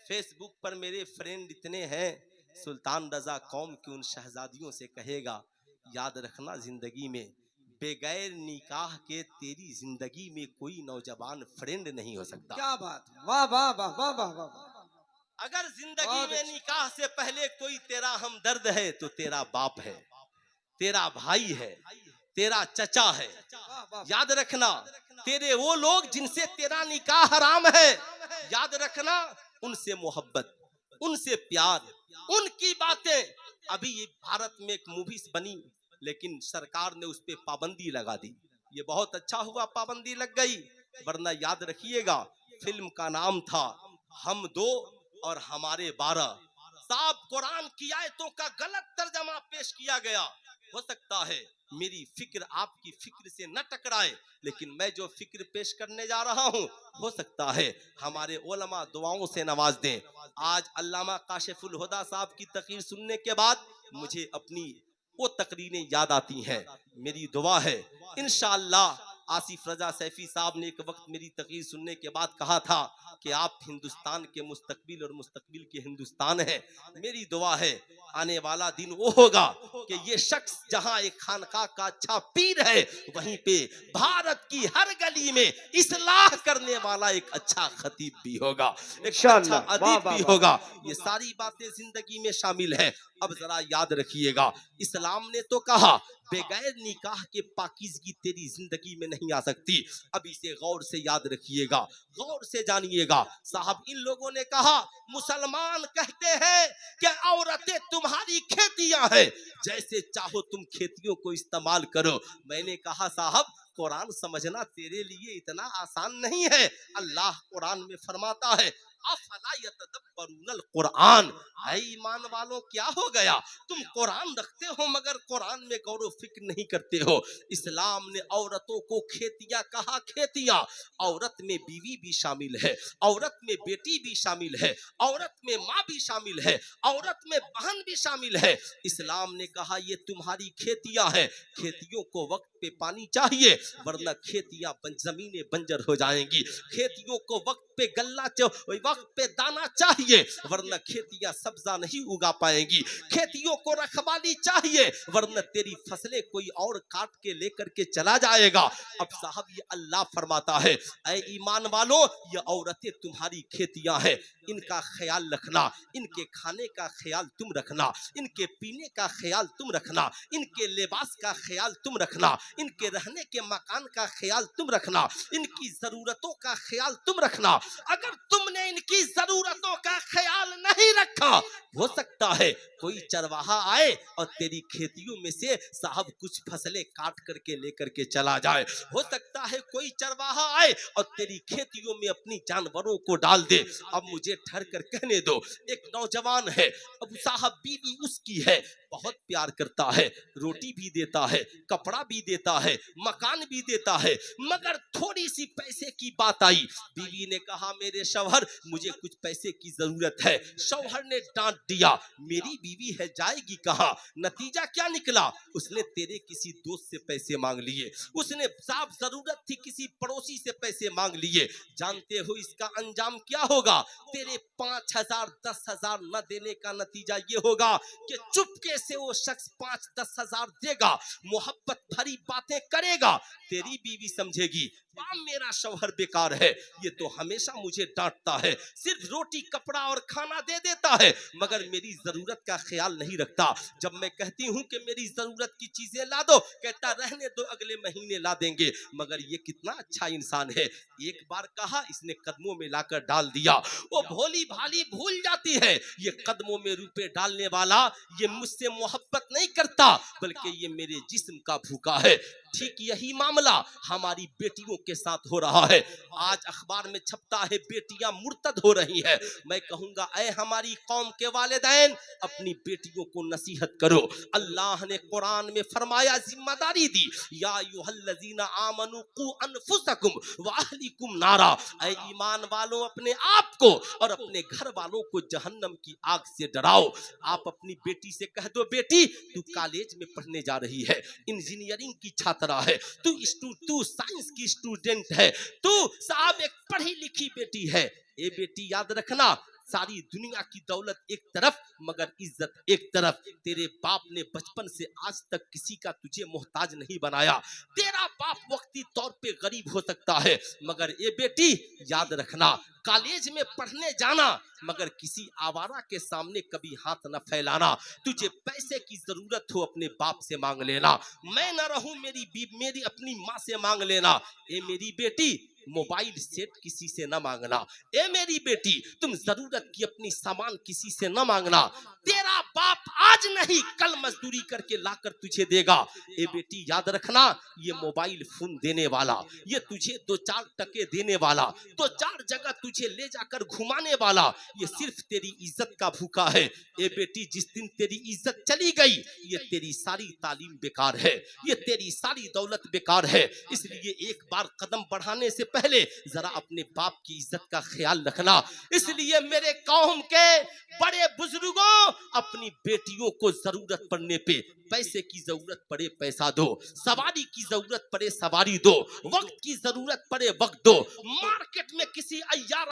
फेसबुक पर मेरे फ्रेंड इतने हैं। सुल्तान रजा कौम की उन शहजादियों से कहेगा, याद रखना जिंदगी में बगैर निकाह के तेरी जिंदगी में कोई नौजवान फ्रेंड नहीं हो सकता। क्या बात है, वाह वाह वाह वाह वाह वाह। अगर जिंदगी में निकाह से पहले कोई तेरा हमदर्द है तो तेरा बाप है, तेरा भाई है, तेरा चचा है। याद रखना, तेरे वो लोग जिनसे तेरा निकाह हराम है, याद रखना उनसे मोहब्बत, उनसे प्यार, उनकी बातें। अभी ये भारत में एक मूवी बनी लेकिन सरकार ने उस पर पाबंदी लगा दी। ये बहुत अच्छा हुआ पाबंदी लग गई, वरना याद रखिएगा फिल्म का नाम था हम 2 और हमारे 12। साहब कुरान की आयतों का गलत तर्जमा पेश किया गया। हो सकता है मेरी फिक्र आपकी फिक्र से न टकराए, लेकिन मैं जो फिक्र पेश करने जा रहा हूँ हो सकता है हमारे उलमा दुआओं से नवाज दें। आज अल्लामा काशिफुल हुदा साहब की तकरीर सुनने के बाद मुझे अपनी वो तकरीरें याद आती हैं। मेरी दुआ है इंशाअल्लाह। आसिफ रजा सैफी साहब ने एक वक्त मेरी तकरीर सुनने के बाद कहा था कि आप हिंदुस्तान के मुस्तकबिल और मुस्तकबिल के हिंदुस्तान है। मेरी दुआ है आने वाला दिन वो होगा कि ये शख्स जहां एक खानका का अच्छा पीर है, वहीं पे भारत की हर गली में इस्लाह करने वाला एक अच्छा खतीब भी होगा, एक अच्छा अदीब भी होगा। ये सारी बातें जिंदगी में शामिल है। अब जरा याद रखिएगा, इस्लाम ने तो कहा बगैर निकाह के पाकीज़गी तेरी जिंदगी में नहीं आ सकती। अब इसे गौर से याद रखिएगा, गौर से जानिएगा। साहब इन लोगों ने कहा मुसलमान कहते हैं कि औरतें तुम्हारी खेतियां हैं, जैसे चाहो तुम खेतियों को इस्तेमाल करो। मैंने कहा साहब कुरान समझना तेरे लिए इतना आसान नहीं है। अल्लाह कुरान में फरमाता है अफला यतदब्बरूनल कुरान। है ईमान वालों क्या हो गया, तुम कुरान रखते हो मगर कुरान में गौर व फिक्र नहीं करते हो। इस्लाम ने औरतों को खेतियां कहा, खेतियां। औरत में बीवी भी शामिल है, औरत में बेटी भी शामिल है, औरत में माँ भी शामिल है, औरत में बहन भी शामिल है। इस्लाम ने कहा ये तुम्हारी खेतियां हैं, खेतियों को वक्त पे पानी चाहिए वरना खेतियां जमीनें बंजर हो जाएंगी। खेतियों को वक्त पे गल्ला वक्त पे दाना चाहिए वरना खेतियां सब्जा नहीं उगा पाएंगी। खेतियों को रखवाली चाहिए वरना तेरी फसलें कोई और काट के लेकर के चला जाएगा। अब साहब ये अल्लाह फरमाता है ऐ ईमान वालों ये औरतें तुम्हारी खेतियां हैं, इनका ख्याल रखना, इनके खाने का ख्याल तुम रखना, इनके पीने का ख्याल तुम रखना, इनके लिबास का ख्याल तुम रखना, इनके रहने के मकान का ख्याल तुम रखना, इनकी जरूरतों का ख्याल तुम रखना। अगर तुमने इन की जरूरतों का ख्याल नहीं रखा। हो सकता है कोई चरवाहा आए और तेरी खेतियों में से साहब कुछ फसलें काट करके लेकर के चला जाए। हो सकता है कोई चरवाहा आए और तेरी खेतियों में अपनी जानवरों को डाल दे। अब मुझे ठहर कर कहने दो, एक नौजवान है, अब साहब बीवी उसकी है, बहुत प्यार करता है, रोटी भी देता है, कपड़ा भी देता है, मकान भी देता है, मगर थोड़ी सी पैसे की बात आई। बीवी ने कहा मेरे शौहर मुझे कुछ पैसे की जरूरत है। शौहर ने डांट दिया, मेरी बीवी है जाएगी कहां? नतीजा क्या निकला? उसने तेरे किसी दोस्त से पैसे मांग लिए, उसने साफ जरूरत थी किसी पड़ोसी से पैसे मांग लिए। जानते हो इसका अंजाम क्या होगा? तेरे 5,000 10,000 न देने का नतीजा ये होगा कि चुपके से वो शख्स 5-10,000 देगा, मोहब्बत भरी बातें करेगा। तेरी बीवी समझेगी मेरा शौहर बेकार है, ये तो हमेशा मुझे डांटता है, सिर्फ रोटी कपड़ा और खाना दे देता है, मगर मेरी जरूरत का ख्याल नहीं रखता। जब मैं कहती हूँ कि मेरी जरूरत की चीजें ला दो, कहता रहने दो अगले महीने ला देंगे। मगर ये कितना अच्छा इंसान है, एक बार कहा इसने कदमों में लाकर डाल दिया। वो भोली भाली भूल जाती है ये कदमों में रुपए डालने वाला ये मुझसे मोहब्बत नहीं करता, बल्कि ये मेरे जिस्म का भूखा है। ठीक यही मामला हमारी बेटियों के साथ हो रहा है। आज अखबार में छपता है बेटियां मुर्तद हो रही हैं। मैं कहूंगा ऐ हमारी कौम के वालिदैन, अपनी बेटियों को नसीहत करो। अल्लाह ने कुरान में फरमाया, जिम्मेदारी दी, या अय्युहल्लज़ीना आमनू कू अनफुसकुम व अहलिकुम नारा, ऐ ईमान वालों अपने आप को और अपने घर वालों को जहन्नम की आग से डराओ। आप अपनी बेटी से कह दो, बेटी तू कॉलेज में पढ़ने जा रही है, इंजीनियरिंग की छात्रा है, तू साइंस की स्टूडेंट है, तू साहब एक पढ़ी लिखी बेटी है। ए बेटी याद रखना, सारी दुनिया की दौलत एक तरफ मगर इज्जत एक तरफ। तेरे बाप ने बचपन से आज तक किसी का तुझे मोहताज नहीं बनाया। तेरा बाप वक्ती तौर पे गरीब हो सकता है, मगर ये बेटी याद रखना, कॉलेज में पढ़ने जाना मगर किसी आवारा के सामने कभी हाथ न फैलाना। तुझे पैसे की जरूरत हो अपने बाप से मांग लेना, मैं न रहूं मेरी अपनी माँ से मांग लेना। ए मेरी बेटी मोबाइल सेट किसी से न मांगना। ए मेरी बेटी तुम जरूरत की अपनी सामान किसी से न मांगना। तेरा बाप आज नहीं कल मजदूरी करके लाकर तुझे देगा। ए बेटी याद रखना, ये मोबाइल फोन देने वाला, ये तुझे 2-4 टके देने वाला, 2-4 जगह तुझे ले जाकर घुमाने वाला, ये सिर्फ तेरी इज्जत का भूखा है। ए बेटी जिस दिन तेरी इज्जत चली गई, ये तेरी सारी तालीम बेकार है, ये तेरी सारी दौलत बेकार है। इसलिए एक बार कदम बढ़ाने से पहले जरा अपने बाप की इज्जत का ख्याल रखना। इसलिए मेरे कौम के बड़े बुजुर्गों, अपनी बेटियों को जरूरत पड़ने पे पैसे की जरूरत पड़े पैसा दो, सवारी की जरूरत पड़े सवारी दो, वक्त की जरूरत पड़े वक्त दो। मार्केट में किसी अय्यार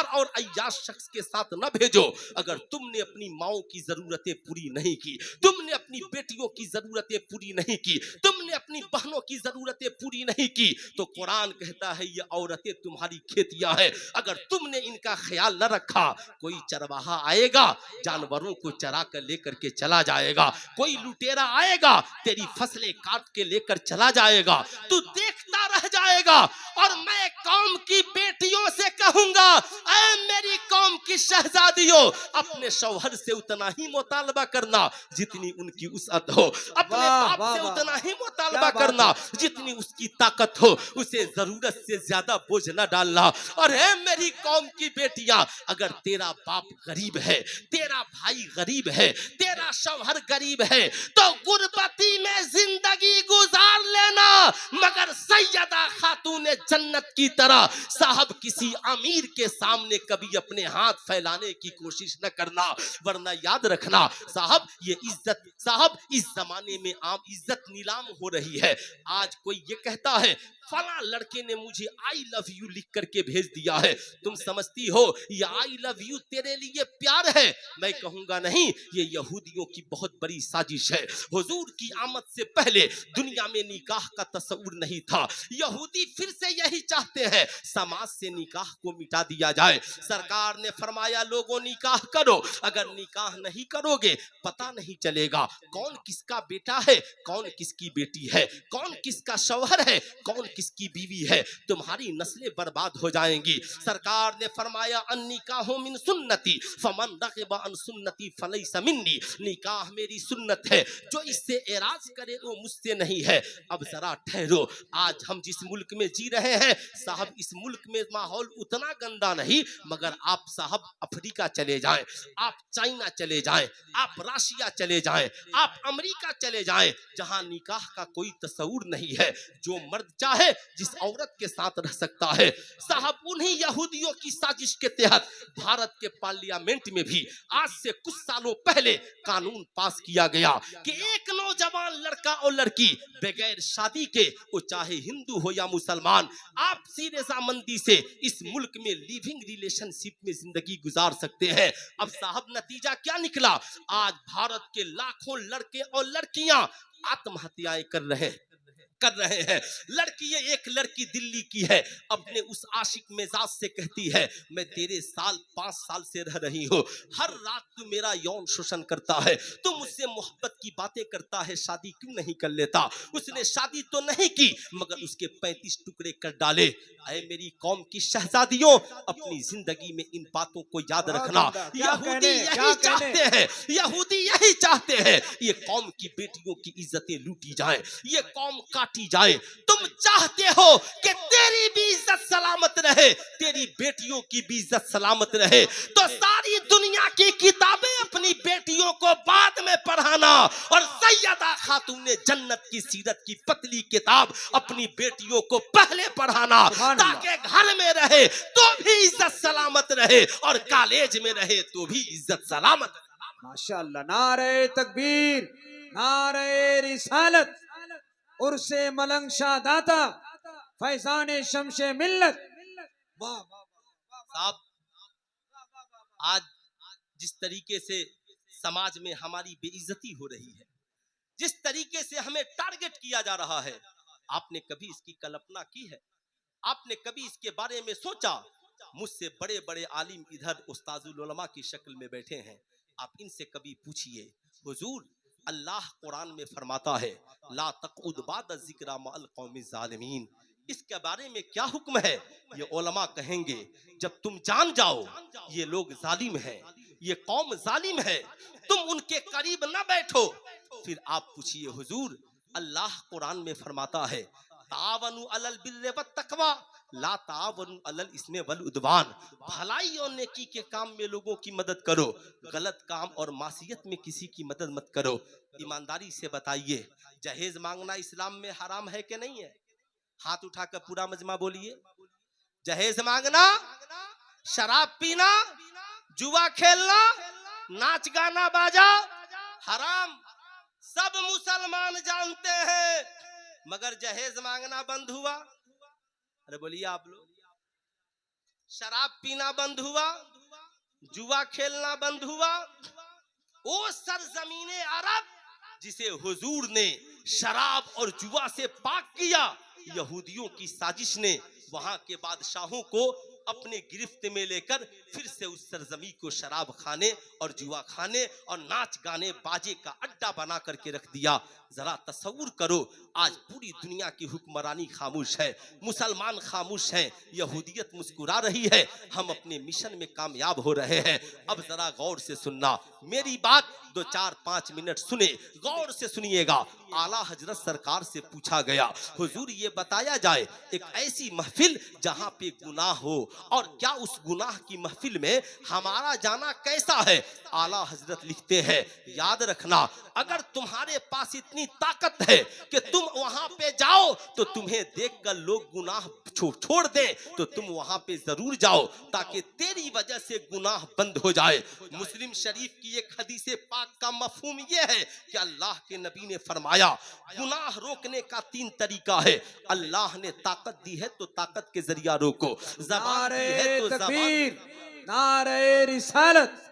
और अय्याश शख्स के साथ न भेजो। अगर तुमने अपनी माओ की जरूरतें पूरी नहीं की, तुमने अपनी बेटियों की जरूरतें पूरी नहीं की, तुमने अपनी बहनों की जरूरतें पूरी नहीं की, तो कुरान कहता है ये औरतें तुम्हारी खेतियां हैं। अगर तुमने इनका ख्याल न रखा, कोई चरवाहा आएगा जानवरों को चरा कर लेकर के चला जाएगा, कोई लुटेरा आएगा तेरी फसलें काट के लेकर चला जाएगा, तू देखता रह जाएगा। और मैं कौम की बेटियों से कहूंगा, ऐ मेरी कौम की शहजादियों, अपने शौहर से उतना ही मुतालबा करना जितनी उनकी वुसअत हो, अपने बाप से उतना ही मुतालबा करना जितनी उसकी ताकत हो, उसे जरूरत से ज्यादा बोझ न डालना। और है मेरी कौम की बेटियां, अगर तेरा बाप गरीब है, तेरा भाई गरीब है, तेरा शौहर गरीब है, तो गुरबती में जिंदगी गुजार लेना, मगर सैयदा खातून जन्नत की तरह साहब किसी अमीर के सामने कभी अपने हाथ फैलाने की कोशिश न करना। वरना याद रखना साहब, ये इज्जत साहब इस जमाने में आम इज्जत नीलाम हो रही है। आज कोई ये कहता है फला लड़के ने मुझे आई लव यू लिख करके भेज दिया है, तुम समझती हो ये आई लव यू तेरे लिए प्यार है? मैं कहूंगा नहीं, ये यहूदियों की बहुत बड़ी साजिश है। हुजूर की आमद से पहले दुनिया में निकाह का तस्वुर नहीं था। यहूदी फिर से यही चाहते हैं समाज से निकाह को मिटा दिया जाए। सरकार सरकार ने फरमाया लोगों निकाह करो, अगर निकाह नहीं करोगे पता नहीं चलेगा कौन किसका बेटा है, कौन किसकी बेटी है, कौन किसका शौहर है, कौन किसकी बीवी है, तुम्हारी नस्लें बर्बाद हो जाएंगी। सरकार ने फरमाया अन्निकाहु मिन सुन्नती फमन रग़िबा अन सुन्नती फलैसा मिन्नी, निकाह मेरी सुन्नत है, जो इससे एराज करे वो मुझसे नहीं है। अब जरा ठहरो, आज हम जिस मुल्क में जी रहे हैं साहब, इस मुल्क में माहौल उतना गंदा नहीं, मगर आप साहब अफ्रीका चले जाएं, आप चाइना चले जाएं, आप रशिया चले जाएं, आप अमेरिका चले जाएं, जहां निकाह का कोई तस्वूर नहीं है, जो मर्द चाहे जिस औरत के साथ रह सकता है। साहब उन्हीं यहूदियों की साजिश के तहत भारत के पार्लियामेंट में भी आज से कुछ सालों पहले कानून पास किया गया कि एक नौजवान लड़का और लड़की बगैर शादी के, वो चाहे हिंदू हो या मुसलमान, आपसी रजामंदी से इस मुल्क में लिविंग रिलेशनशिप में जिंदगी गुजार सकते हैं। अब साहब नतीजा क्या निकला, आज भारत के लाखों लड़के और लड़कियां आत्महत्याएं कर रहे हैं। लड़की, ये एक लड़की दिल्ली की है, अपने उस आशिक मिजाज से कहती है मैं तेरे 5 साल से रह रही हूँ, हर रात तू मेरा यौन शोषण करता है, तू मुझसे मोहब्बत की बातें करता है, शादी क्यों नहीं कर लेता। उसने शादी तो नहीं की मगर उसके 35 टुकड़े कर डाले। ऐ मेरी कौम की शहजादियों, अपनी जिंदगी में इन बातों को याद रखना। यहूदी यही चाहते हैं, यहूदी यही चाहते हैं ये कौम की बेटियों की इज्जतें लूटी जाए, ये कौम काटी जाए। तुम चाहते हो कि तेरी भी इज्जत सलामत रहे, तेरी बेटियों की भी इज्जत सलामत रहे, तो सारी दुनिया की किताबें अपनी बेटियों को बाद में पढ़ाना, और सैयदा खातून जन्नत की सीरत की पतली किताब अपनी बेटियों को पहले पढ़ाना, ताकि घर में रहे तो भी इज्जत सलामत रहे और कॉलेज में रहे तो भी इज्जत सलामत रहे। माशाअल्लाह, नारे तकबीर, नारे रिसालत, उर्से मलंग शाह दाता, फैजाने शमशे मिल्लत। साहब आज जिस तरीके से समाज में हमारी बेइज्जती हो रही है, जिस तरीके से हमें टारगेट किया जा रहा है, आपने कभी इसकी कल्पना की है? आपने कभी इसके बारे में सोचा? मुझसे बड़े बड़े आलिम इधर उस्ताजुल उलमा की शक्ल में बैठे हैं, आप इनसे कभी पूछिए, हुजूर अल्लाह कुरान में फरमाता है ला तक़उद बाद ज़िक्रा मअल कौमि ज़ालिमीन, इसके बारे में क्या हुक्म है? ये उलमा कहेंगे जब तुम जान जाओ ये लोग जालिम हैं, ये कौम जालिम है, तुम उनके करीब न बैठो। फिर आप पूछिए, हुजूर अल्लाह कुरान में फरमाता है तावनु अलल बिर्रि वत तक़वा ला तावनु अलल इस्मे वल उद्वान, भलाई और नेकी के काम में लोगों की मदद करो, गलत काम और मासियत में किसी की मदद मत करो। ईमानदारी से बताइए, जहेज मांगना इस्लाम में हराम है कि नहीं है? हाथ उठाकर पूरा मजमा बोलिए। जहेज मांगना, शराब पीना, जुआ खेलना, नाच गाना बाजा हराम, सब मुसलमान जानते हैं, मगर जहेज मांगना बंद हुआ। अरे बोलिए आप लोग, शराब पीना बंद हुआ, जुआ खेलना बंद हुआ। ओ सरजमीने अरब जिसे हुजूर ने शराब और जुआ से पाक किया, यहूदियों की साजिश ने वहां के बादशाहों को अपने गिरफ्त में लेकर फिर से उस सरजमी को शराब खाने और जुआ खाने और नाच गाने बाजे का अड्डा बना करके रख दिया। जरा तसव्वुर करो, आज पूरी दुनिया की हुक्मरानी खामोश है, मुसलमान खामोश हैं, यहूदियत मुस्कुरा रही है, हम अपने मिशन में कामयाब हो रहे हैं। अब जरा गौर से सुनना मेरी बात, 2-4-5 मिनट सुने, गौर से सुनिएगा। आला हजरत सरकार से पूछा गया, हुजूर ये बताया जाए एक ऐसी महफिल जहां पे गुनाह हो, और क्या उस गुनाह की महफिल में हमारा जाना कैसा है? आला हजरत लिखते हैं, याद रखना अगर तुम्हारे पास इतनी ताकत है कि तुम वहां पे जाओ तो तुम्हें देखकर लोग गुनाह छोड़ दे, तो तुम वहां पे जरूर जाओ ताकि तेरी वजह से गुनाह बंद हो जाए। मुस्लिम शरीफ की एक हदीस पाक का मफहूम यह है कि अल्लाह के नबी ने फरमाया गुनाह रोकने का 3 तरीका है। अल्लाह ने ताकत दी है तो ताकत के जरिया रोको, ज़बान दी है तो ज़बान, नारे रिसालत,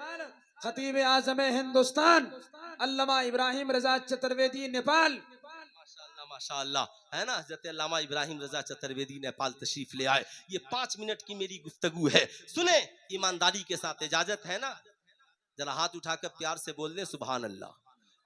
खतीब आज़म हिंदुस्तान अल्लामा इब्राहिम रजा चतुर्वेदी नेपाल। माशाअल्लाह माशाअल्लाह। है ना, हजरत अल्लामा इब्राहिम रजा चतुर्वेदी नेपाल तशरीफ ले आए। ये 5 मिनट की मेरी गुफ्तगू है, सुने ईमानदारी के साथ। इजाजत है ना? जरा हाथ उठाकर प्यार से बोल दे सुभान अल्लाह,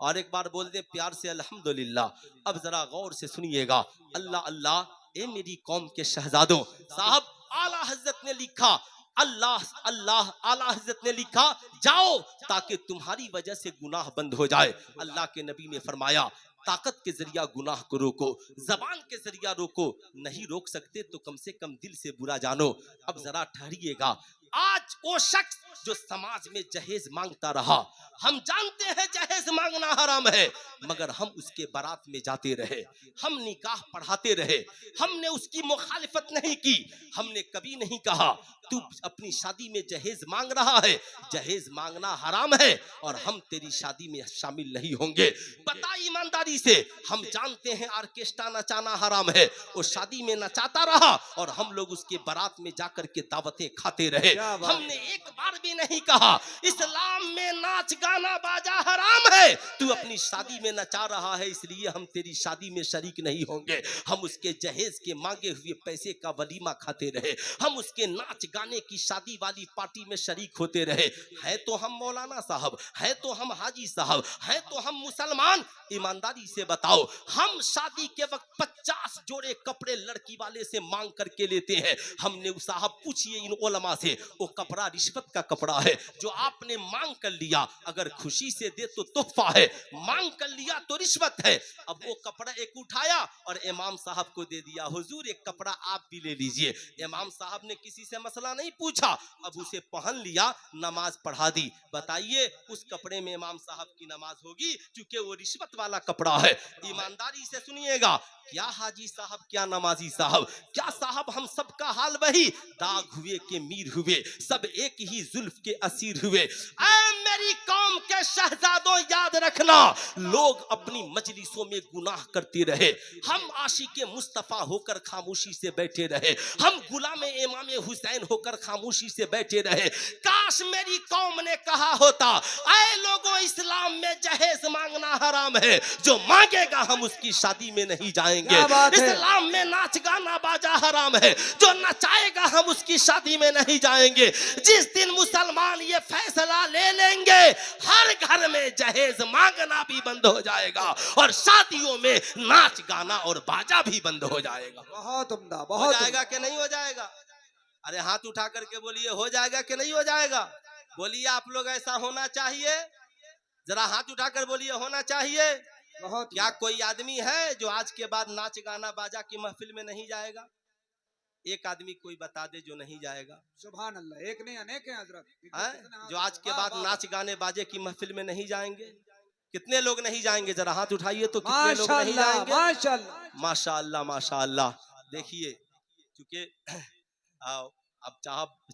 और एक बार बोल दे प्यार से अल्हम्दुलिल्लाह। अब जरा गौर से सुनिएगा। अल्लाह अल्लाह, ए मेरी कौम के शहजादों, साहब आला हजरत ने लिखा, अल्लाह अल्लाह, आला हजरत ने लिखा जाओ ताकि तुम्हारी वजह से गुनाह बंद हो जाए। अल्लाह के नबी ने फरमाया ताकत के जरिया गुनाह को रोको, जबान के जरिया रोको, नहीं रोक सकते तो कम से कम दिल से बुरा जानो। अब जरा ठहरिएगा। आज वो शख्स जो समाज में जहेज मांगता रहा, हम जानते हैं जहेज मांगना हराम है, मगर हम उसके बारात में जाते रहे, हम निकाह पढ़ाते रहे, हमने उसकी मुखालिफत नहीं की। हमने कभी नहीं कहा तू अपनी शादी में जहेज मांग रहा है, जहेज मांगना हराम है और हम तेरी शादी में शामिल नहीं होंगे। बता ईमानदारी से, हम जानते हैं ऑर्केस्ट्रा नचाना हराम है, वो शादी में नचाता रहा और हम लोग उसके बारात में जाकर के दावतें खाते रहे। हमने एक बार भी नहीं कहा इस्लाम में नाच गाना बाजा हराम है, तू अपनी शादी में नचा रहा है इसलिए हम तेरी शादी में शरीक नहीं होंगे। हम उसके जहेज के मांगे हुए पैसे का वलीमा खाते रहे, हम उसके नाच गाने की शादी वाली पार्टी में शरीक होते रहे। है तो हम मौलाना साहब, है तो हम हाजी साहब, है तो हम मुसलमान। ईमानदारी से बताओ, हम शादी के वक्त 50 जोड़े कपड़े लड़की वाले से मांग करके लेते हैं। हमने साहब पूछिए इन उलमा से, वो कपड़ा रिश्वत का कपड़ा है जो आपने मांग कर लिया, अगर खुशी से दे तो तोहफा है, मांग कर लिया तो रिश्वत है। अब वो कपड़ा एक उठाया और इमाम साहब को दे दिया, हुजूर एक कपड़ा आप भी ले लीजिए। इमाम साहब ने किसी से मसला नहीं पूछा, अब उसे पहन लिया, नमाज पढ़ा दी। बताइए उस कपड़े में इमाम साहब की नमाज होगी? क्योंकि वो रिश्वत वाला कपड़ा है। ईमानदारी से सुनिएगा, क्या हाजी साहब, क्या नमाजी साहब, क्या साहब, हम सब का हाल वही, दाग हुए के मीर हुए, सब एक ही जुल्फ के असीर हुए। ऐ मेरी कौम के शहजादों याद रखना, लोग अपनी मजलिसों में गुनाह करते रहे, हम आशिके मुस्तफा होकर खामोशी से बैठे रहे, हम गुलाम इमाम हुसैन होकर खामोशी से बैठे रहे। काश मेरी कौम ने कहा होता, ऐ लोगों इस्लाम में जहेज मांगना हराम है, जो मांगेगा हम उसकी शादी में नहीं जाएंगे। इस्लाम में नाच गाना बाजा हराम है, जो नचाएगा हम उसकी शादी में नहीं जाएंगे। जिस दिन मुसलमान ये फैसला ले लेंगे, हर घर में जहेज मांगना भी बंद हो जाएगा और शादियों में नाच गाना और बाजा भी बंद हो जाएगा। बहुत उम्दा, हो बहुत जाएगा कि नहीं हो जाएगा? अरे हाथ उठा करके बोलिए, हो जाएगा कि नहीं हो जाएगा? बोलिए आप लोग, ऐसा होना चाहिए? जरा हाथ उठाकर बोलिए, होना चाहिए? बहुत। क्या कोई आदमी है जो आज के बाद नाच गाना बाजा की महफिल में नहीं जाएगा? एक आदमी कोई बता दे जो नहीं जाएगा। सुभान अल्लाह, एक नहीं अनेक हैं हजरत, जो आज के बाद नाच गाने बाजे की महफिल में नहीं जाएंगे? कितने लोग नहीं जाएंगे? जरा हाथ उठाइए तो कितने लोग नहीं जाएंगे? माशाअल्लाह, माशाअल्लाह, माशाअल्लाह। देखिए, क्योंकि अब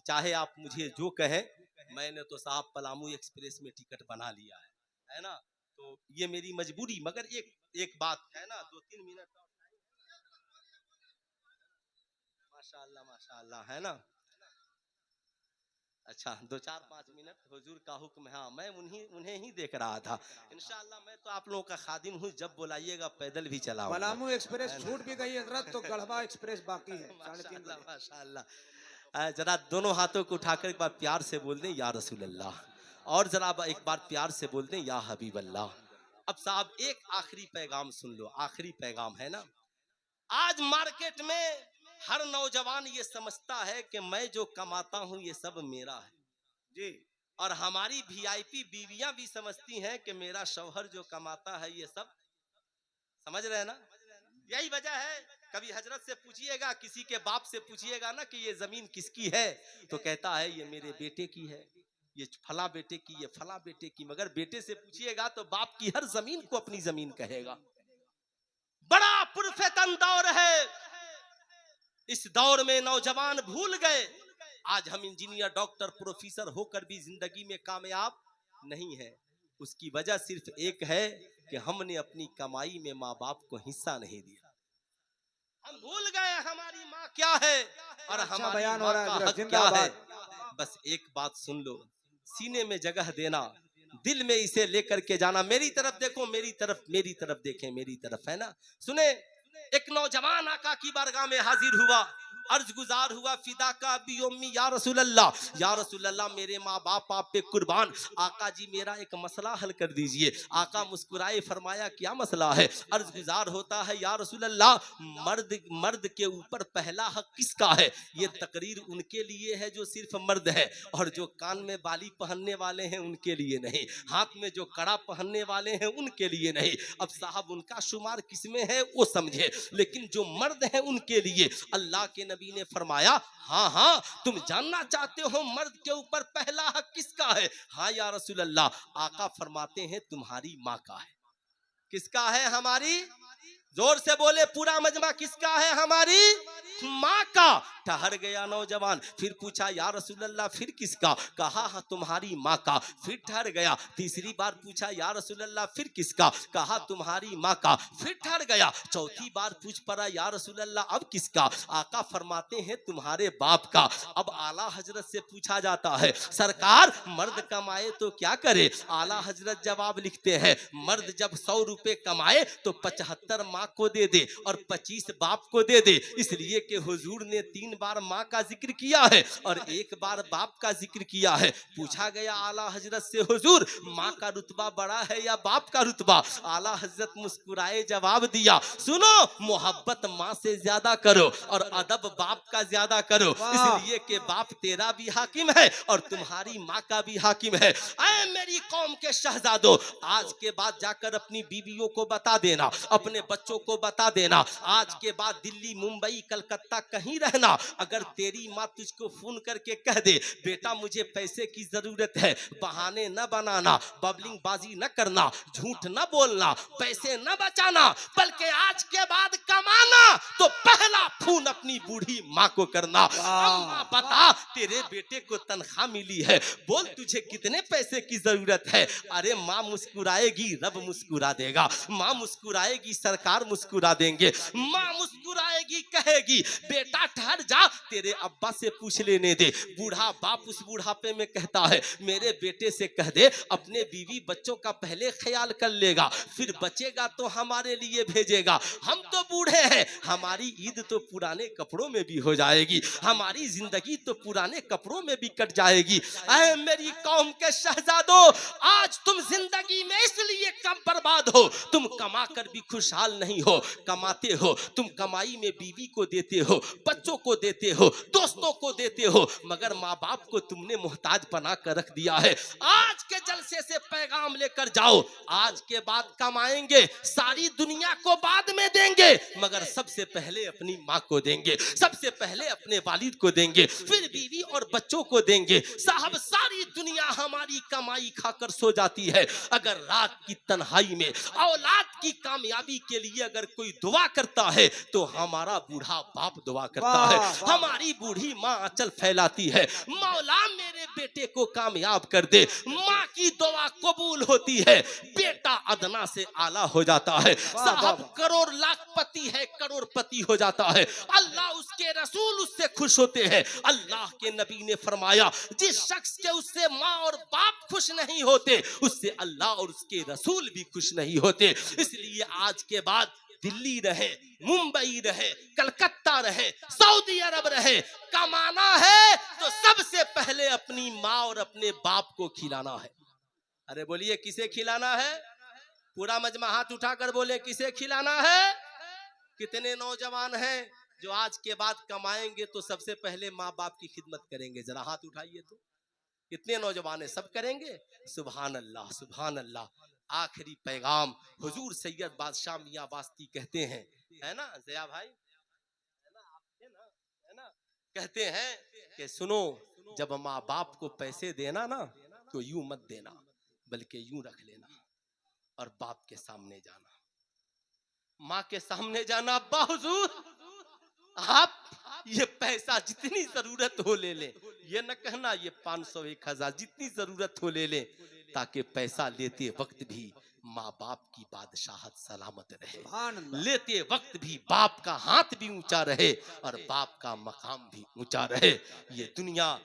चाहे आप मुझे जो कहें, मैंने तो साहब पलामू एक्सप्रेस में टिकट बना लिया है ना, तो ये मेरी मजबूरी। मगर एक बात है ना, 2-3 मिनट माशाअल्लाह, माशाअल्लाह, है ना। अच्छा, 2-4-5 मिनट हुजूर का हुक्म है। हाँ, मैं उन्हें ही देख रहा था। इंशाअल्लाह मैं तो आप लोगों का खादिम हूँ, जब बुलाइएगा पैदल भी चलाऊंगा। पलामू एक्सप्रेस छूट भी गई हजरत, तो गढ़वा एक्सप्रेस बाकी है। माशाअल्लाह, माशाअल्लाह। जरा दोनों हाथों को उठाकर एक बार प्यार से बोल दें या रसूल अल्लाह, और जरा एक बार प्यार से बोल दें या हबीब अल्लाह। अब साहब एक आखिरी पैगाम सुन लो, आखिरी पैगाम है ना। आज मार्केट में हर नौजवान ये समझता है कि मैं जो कमाता हूं ये सब मेरा है जी, और हमारी वीआईपी बीवियां भी समझती हैं कि मेरा शौहर जो कमाता है ये सब, समझ रहे हैं ना। यही वजह है, कभी हजरत से पूछिएगा, किसी के बाप से पूछिएगा ना कि ये जमीन किसकी है, तो कहता है ये मेरे बेटे की है, ये फला बेटे की, ये फला बेटे की। मगर बेटे से पूछिएगा तो बाप की हर जमीन को अपनी जमीन कहेगा। बड़ा पुरफेतन दौर है, इस दौर में नौजवान भूल गए आज हम इंजीनियर, डॉक्टर, प्रोफेसर होकर भी जिंदगी में कामयाब नहीं है। उसकी वजह सिर्फ एक है कि हमने अपनी कमाई में माँ बाप को हिस्सा नहीं दिया। हम भूल गए हमारी माँ क्या है और हमारी माँ का हक क्या है। बस एक बात सुन लो, सीने में जगह देना, दिल में इसे लेकर के जाना। मेरी तरफ देखो, मेरी तरफ देखें, मेरी तरफ, है ना। सुने, एक नौजवान आका की बारगाह में हाजिर हुआ, अर्ज गुजार हुआ, फिदा का भी उम्मी या रसूल अल्लाह, मेरे माँ बाप आप पे कुर्बान, आका जी मेरा एक मसला हल कर दीजिए। आका मुस्कुराए, फरमाया क्या मसला है? अर्ज गुजार होता है, या रसूल अल्लाह, मर्द के ऊपर पहला हक किसका है? ये तकरीर उनके लिए है जो सिर्फ मर्द है, और जो कान में बाली पहनने वाले हैं उनके लिए नहीं, हाथ में जो कड़ा पहनने वाले हैं उनके लिए नहीं। अब साहब उनका शुमार किसमें है वो समझे, लेकिन जो मर्द हैं उनके लिए अल्लाह के नबी ने फरमाया, हाँ हाँ तुम जानना चाहते हो मर्द के ऊपर पहला हक किसका है? हाँ या रसूल अल्लाह। आका फरमाते हैं तुम्हारी माँ का है। किसका है? हमारी, जोर से बोले पूरा मजमा, किसका है? हमारी माँ का। ठहर गया नौजवान, फिर पूछा या रसूल अल्लाह फिर किसका? कहा हाँ तुम्हारी माँ का। फिर ठहर गया, तीसरी बार पूछा या रसूल अल्लाह फिर किसका? कहा तुम्हारी माँ का। फिर ठहर गया, चौथी बार पूछ पड़ा या रसूल अल्लाह अब किसका? आका फरमाते हैं तुम्हारे बाप का। अब आला हजरत से पूछा जाता है, सरकार मर्द कमाए तो क्या करे? आला हजरत जवाब लिखते हैं, मर्द जब 100 रुपए कमाए तो 75 माँ को दे दे और 25 बाप को दे दे, इसलिए कि हुजूर ने 3 बार माँ का जिक्र किया है और 1 बार बाप का जिक्र किया है। पूछा गया आला हजरत से, हुजूर माँ का रुतबा बड़ा है या बाप का रुतबा? आला हजरत मुस्कुराए, जवाब दिया, सुनो मोहब्बत माँ से ज्यादा करो और अदब बाप का ज्यादा करो, इसलिए कि बाप तेरा भी हाकिम है और तुम्हारी माँ का भी हाकिम है। ऐ मेरी कौम के शहजादों, आज के बाद जाकर अपनी बीवियों को बता देना, अपने बच्चों को बता देना, आज के बाद दिल्ली, मुंबई, कलकत्ता कहीं रहना, अगर तेरी माँ तुझको फोन करके कह दे बेटा मुझे पैसे की जरूरत है, बहाने न बनाना, बबलिंग बाजी न करना, झूठ न बोलना, पैसे न बचाना, बल्कि आज के बाद कमाना, तो पहला फोन अपनी बूढ़ी माँ को करना। अम्मा बता तेरे बेटे को तनख्वाह मिली है, बोल तुझे कितने पैसे की जरूरत है? अरे माँ मुस्कुराएगी, रब मुस्कुरा देगा, माँ मुस्कुराएगी, सरकार मुस्कुरा देंगे, माँ मुस्कुराएगी, कहेगी बेटा ठहर जा तेरे अब्बा से पूछ लेने दे। बूढ़ा बाप उस बुढ़ापे में कहता है मेरे बेटे से कह दे अपने बीवी बच्चों का पहले ख्याल कर लेगा, फिर बचेगा तो हमारे लिए भेजेगा। हम तो बूढ़े हैं, हमारी ईद तो पुराने कपड़ों में भी हो जाएगी, हमारी जिंदगी तो पुराने कपड़ों में भी कट जाएगी। ऐ मेरी कौम के शहजादों, आज तुम जिंदगी में इसलिए कम बर्बाद हो, तुम कमा कर भी खुशहाल नहीं हो। कमाते हो तुम, कमाई में बीवी को देते हो, बच्चों को देते हो, दोस्तों को देते हो, मगर माँ बाप को तुमने मोहताज बना कर रख दिया है। आज के जलसे से पैगाम लेकर जाओ, आज के बाद कमाएंगे, सारी दुनिया को बाद में देंगे, मगर सबसे पहले अपनी माँ को देंगे, सबसे पहले अपने वालिद को देंगे, फिर बीवी और बच्चों को देंगे। साहब सारी दुनिया हमारी कमाई खाकर सो जाती है, अगर रात की तन्हाई में औलाद की कामयाबी के लिए अगर कोई दुआ करता है तो हमारा बूढ़ा बाप दुआ करता है, हमारी बूढ़ी माँ आंचल फैलाती है, मौला मेरे बेटे को कामयाब कर दे। माँ की दुआ कबूल होती है, बेटा अदना से आला हो जाता है, साहब करोड़ लाखपति है, करोड़पति हो जाता है, अल्लाह उसके रसूल उससे खुश होते हैं। अल्लाह के नबी ने फरमाया जिस शख्स के उससे माँ और बाप खुश नहीं होते उससे अल्लाह और उसके रसूल भी खुश नहीं होते। इसलिए आज के बाद दिल्ली रहे, मुंबई रहे, कलकत्ता रहे, सऊदी अरब रहे, कमाना है तो सबसे पहले अपनी माँ और अपने बाप को खिलाना है। अरे बोलिए किसे खिलाना है? पूरा मजमा हाथ उठाकर बोले किसे खिलाना है? कितने नौजवान हैं जो आज के बाद कमाएंगे तो सबसे पहले माँ बाप की खिदमत करेंगे? जरा हाथ उठाइए तो कितने नौजवान है, सब करेंगे? सुभान अल्लाह, सुभान अल्लाह। आखिरी पैगाम हुजूर सैयद बादशाह मियां वास्ती कहते हैं, है ना जया भाई, है ना, आप थे ना, है ना, कहते हैं कि सुनो जब माँ बाप को पैसे देना ना तो यूं मत देना, बल्कि यूं रख लेना और बाप के सामने जाना, माँ के सामने जाना, अब्बा हुजूर आप ये पैसा जितनी जरूरत हो ले लें, ये न कहना ये 500 1000, जितनी जरूरत हो ले लें, ताकि पैसा लेते वक्त भी माँ बाप की बादशाहत सलामत रहे, लेते वक्त भी बाप का हाथ भी ऊंचा रहे और बाप का मकाम भी ऊंचा रहे। ये दुनिया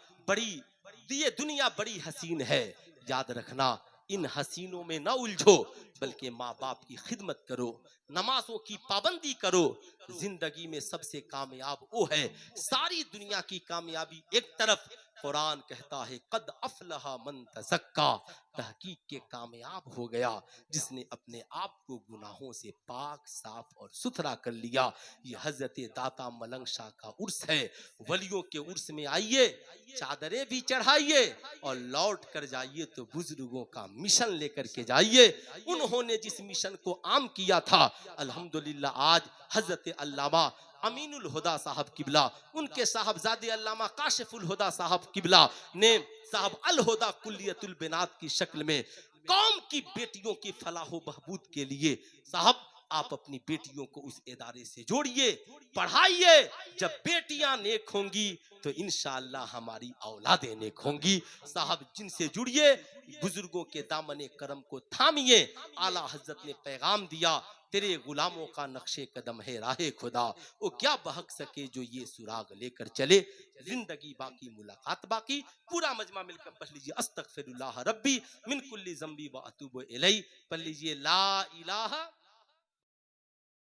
बड़ी हसीन है, याद रखना इन हसीनों में न उलझो, बल्कि माँ बाप की खिदमत करो, नमाजों की पाबंदी करो। जिंदगी में सबसे कामयाब वो है। सारी दुनिया की कामयाबी एक तरफ, कुरान कहता है कद अफलहा मन तज़क्का, तहकीक के कामयाब हो गया जिसने अपने आप को गुनाहों से पाक साफ और सुथरा कर लिया। ये हजरत दाता मलंग शाह का उर्स है। वलियों के उर्स में आइए, चादरें भी चढ़ाइए और लौट कर जाइए तो बुजुर्गों का मिशन लेकर के जाइए। उन्होंने जिस मिशन को आम किया था, अल्हम्दुलिल्लाह आज हजरत अल्लामा अमीनुल हुदा साहब किबला, उनके साहबजादे अल्लामा काशिफुल हुदा साहब किबला ने साहब अल हुदा कुल्लियतुल बिनात की शक्ल में कौम की बेटियों की फलाह बहबूद के लिए, साहब आप अपनी बेटियों को उस इदारे से जोड़िए, पढ़ाइए। जब बेटियां नेक होंगी तो इंशाअल्लाह हमारी औलादें नेक होंगी। साहब जिनसे जुड़िए, बुजुर्गों के दामने करम को थामिए। आला हजरत ने पैगाम दिया, तेरे गुलामों का नक्शे कदम है राहे खुदा, वो क्या बहक सके जो ये सुराग लेकर चले। जिंदगी बाकी मुलाकात बाकी। पूरा मजमा मिलकर पढ़ लीजिए अस्तगफिरुल्लाह रब्बी मिन कुल्ली ज़ंबी व अतूबु इलैह। पढ़ लीजिए ला इलाहा